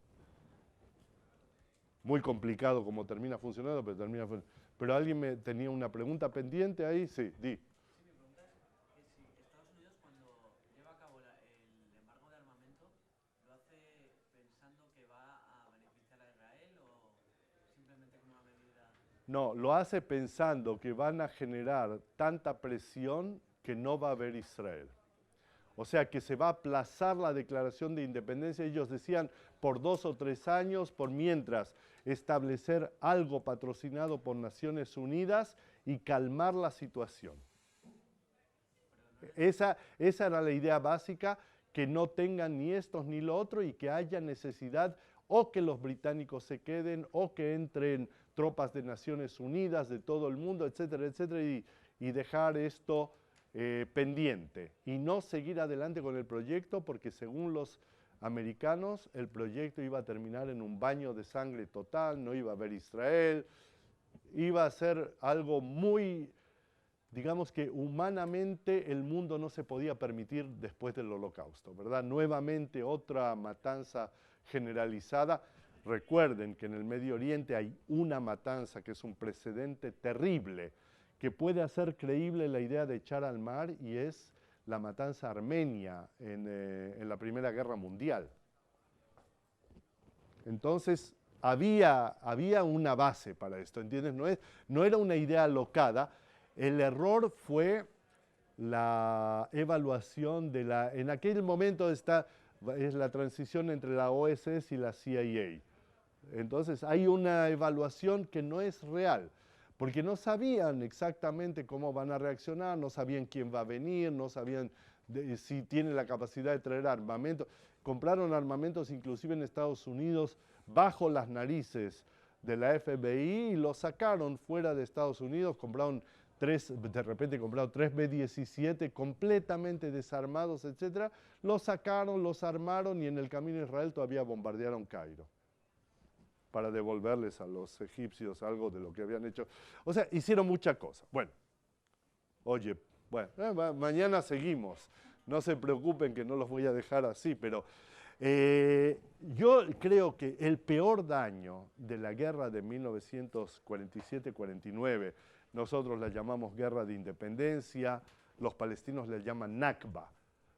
Muy complicado como termina funcionando, pero termina funcionando. Pero alguien tenía una pregunta pendiente ahí, sí, di. Sí, mi pregunta es si Estados Unidos cuando lleva a cabo el embargo de armamento, ¿lo hace pensando que va a beneficiar a Israel o simplemente como una medida? No, lo hace pensando que van a generar tanta presión que no va a haber Israel. O sea, que se va a aplazar la declaración de independencia. Ellos decían por 2 o 3 años, por mientras establecer algo patrocinado por Naciones Unidas y calmar la situación. Esa era la idea básica, que no tengan ni estos ni lo otro y que haya necesidad o que los británicos se queden o que entren tropas de Naciones Unidas, de todo el mundo, etcétera, etcétera, y dejar esto pendiente y no seguir adelante con el proyecto, porque según los americanos el proyecto iba a terminar en un baño de sangre total, no iba a haber Israel, iba a ser algo muy, digamos que humanamente el mundo no se podía permitir después del Holocausto, ¿verdad? Nuevamente otra matanza generalizada. Recuerden que en el Medio Oriente hay una matanza que es un precedente terrible, que puede hacer creíble la idea de echar al mar, y es la matanza armenia en la Primera Guerra Mundial. Entonces, había una base para esto, ¿entiendes? No era una idea alocada. El error fue la evaluación de en aquel momento es la transición entre la OSS y la CIA. Entonces, hay una evaluación que no es real, porque no sabían exactamente cómo van a reaccionar, no sabían quién va a venir, no sabían si tienen la capacidad de traer armamento. Compraron armamentos inclusive en Estados Unidos bajo las narices de la FBI y los sacaron fuera de Estados Unidos, de repente compraron 3 B-17 completamente desarmados, etc. Los sacaron, los armaron y en el camino a Israel todavía bombardearon Cairo, para devolverles a los egipcios algo de lo que habían hecho. O sea, hicieron muchas cosas. Bueno, mañana seguimos. No se preocupen que no los voy a dejar así, pero yo creo que el peor daño de la guerra de 1947-49, nosotros la llamamos guerra de independencia, los palestinos la llaman Nakba,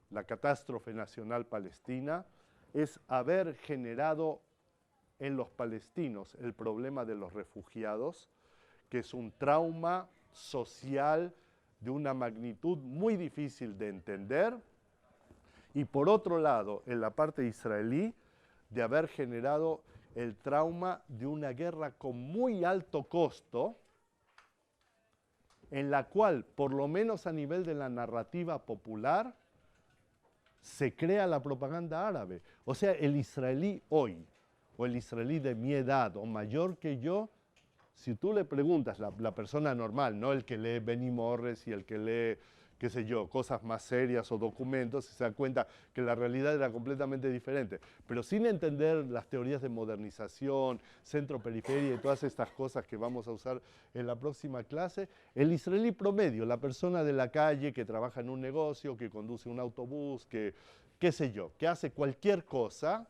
la catástrofe nacional palestina, es haber generado en los palestinos el problema de los refugiados, que es un trauma social de una magnitud muy difícil de entender, y por otro lado, en la parte israelí, de haber generado el trauma de una guerra con muy alto costo, en la cual, por lo menos a nivel de la narrativa popular, se crea la propaganda árabe. O sea, el israelí hoy, o el israelí de mi edad o mayor que yo, si tú le preguntas, la persona normal, no el que lee Benny Morris y el que lee, qué sé yo, cosas más serias o documentos, se da cuenta que la realidad era completamente diferente. Pero sin entender las teorías de modernización, centro-periferia y todas estas cosas que vamos a usar en la próxima clase, el israelí promedio, la persona de la calle que trabaja en un negocio, que conduce un autobús, que, qué sé yo, que hace cualquier cosa,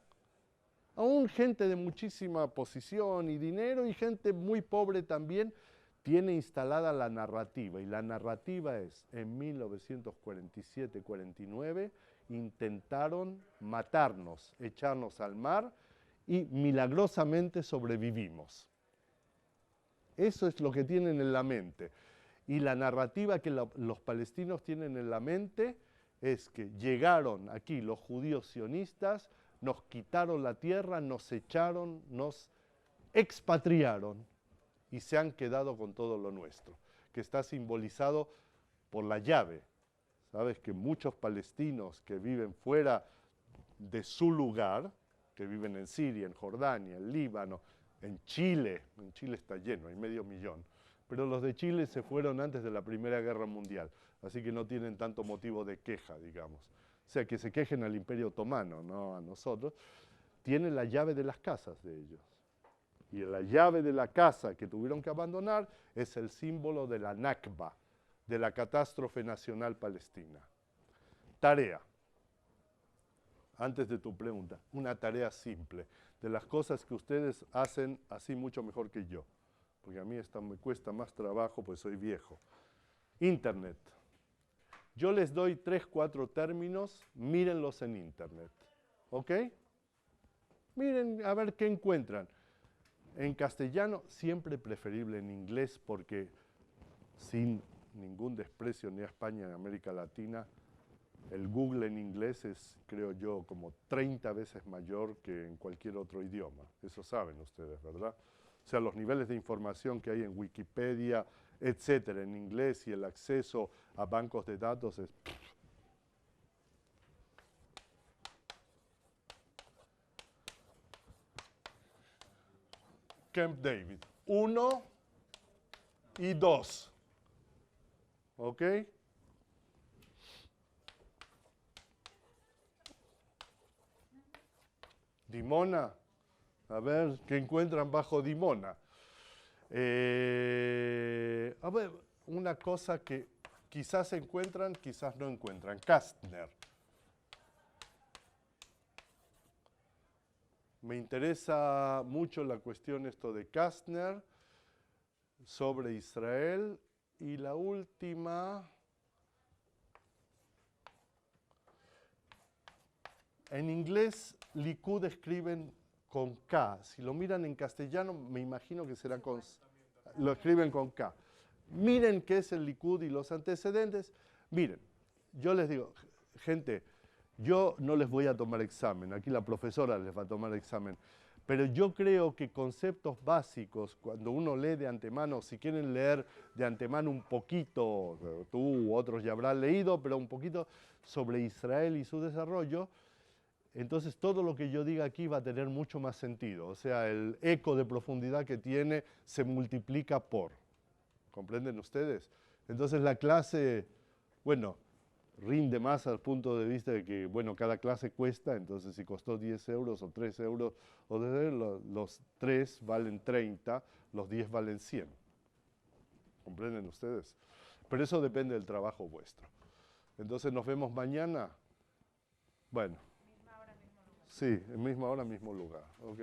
aún gente de muchísima posición y dinero y gente muy pobre también, tiene instalada la narrativa, y la narrativa es, en 1947-49, intentaron matarnos, echarnos al mar, y milagrosamente sobrevivimos. Eso es lo que tienen en la mente. Y la narrativa que los palestinos tienen en la mente es que llegaron aquí los judíos sionistas, nos quitaron la tierra, nos echaron, nos expatriaron y se han quedado con todo lo nuestro, que está simbolizado por la llave. Sabes que muchos palestinos que viven fuera de su lugar, que viven en Siria, en Jordania, en Líbano, en Chile está lleno, hay 500.000, pero los de Chile se fueron antes de la Primera Guerra Mundial, así que no tienen tanto motivo de queja, digamos. O sea, que se quejen al Imperio Otomano, no a nosotros. Tienen la llave de las casas de ellos. Y la llave de la casa que tuvieron que abandonar es el símbolo de la Nakba, de la catástrofe nacional palestina. Tarea. Antes de tu pregunta, una tarea simple, de las cosas que ustedes hacen así mucho mejor que yo, porque a mí esto me cuesta más trabajo, pues soy viejo. Internet. Yo les doy 3, 4 términos, mírenlos en Internet, ¿ok? Miren a ver qué encuentran. En castellano, siempre preferible en inglés, porque sin ningún desprecio ni a España ni a América Latina, el Google en inglés es, creo yo, como 30 veces mayor que en cualquier otro idioma. Eso saben ustedes, ¿verdad? O sea, los niveles de información que hay en Wikipedia, etcétera, en inglés, y el acceso a bancos de datos es... Camp David, 1 y 2. ¿Ok? Dimona. A ver, ¿qué encuentran bajo Dimona? A ver, una cosa que quizás encuentran, quizás no encuentran. Kastner. Me interesa mucho la cuestión esto de Kastner sobre Israel. Y la última, en inglés Likud escriben con K. Si lo miran en castellano, me imagino que será con... Lo escriben con K. Miren qué es el Likud y los antecedentes. Miren, yo les digo, gente, yo no les voy a tomar examen, aquí la profesora les va a tomar examen, pero yo creo que conceptos básicos, cuando uno lee de antemano, si quieren leer de antemano un poquito, tú u otros ya habrán leído, pero un poquito sobre Israel y su desarrollo, entonces todo lo que yo diga aquí va a tener mucho más sentido. O sea, el eco de profundidad que tiene se multiplica por. ¿Comprenden ustedes? Entonces la clase, bueno, rinde más al punto de vista de que, bueno, cada clase cuesta, entonces si costó 10 euros o 3 euros, los 3 valen 30, los 10 valen 100. ¿Comprenden ustedes? Pero eso depende del trabajo vuestro. Entonces nos vemos mañana. Bueno. Misma hora, mismo lugar. Sí, en misma hora, mismo lugar. ¿Ok?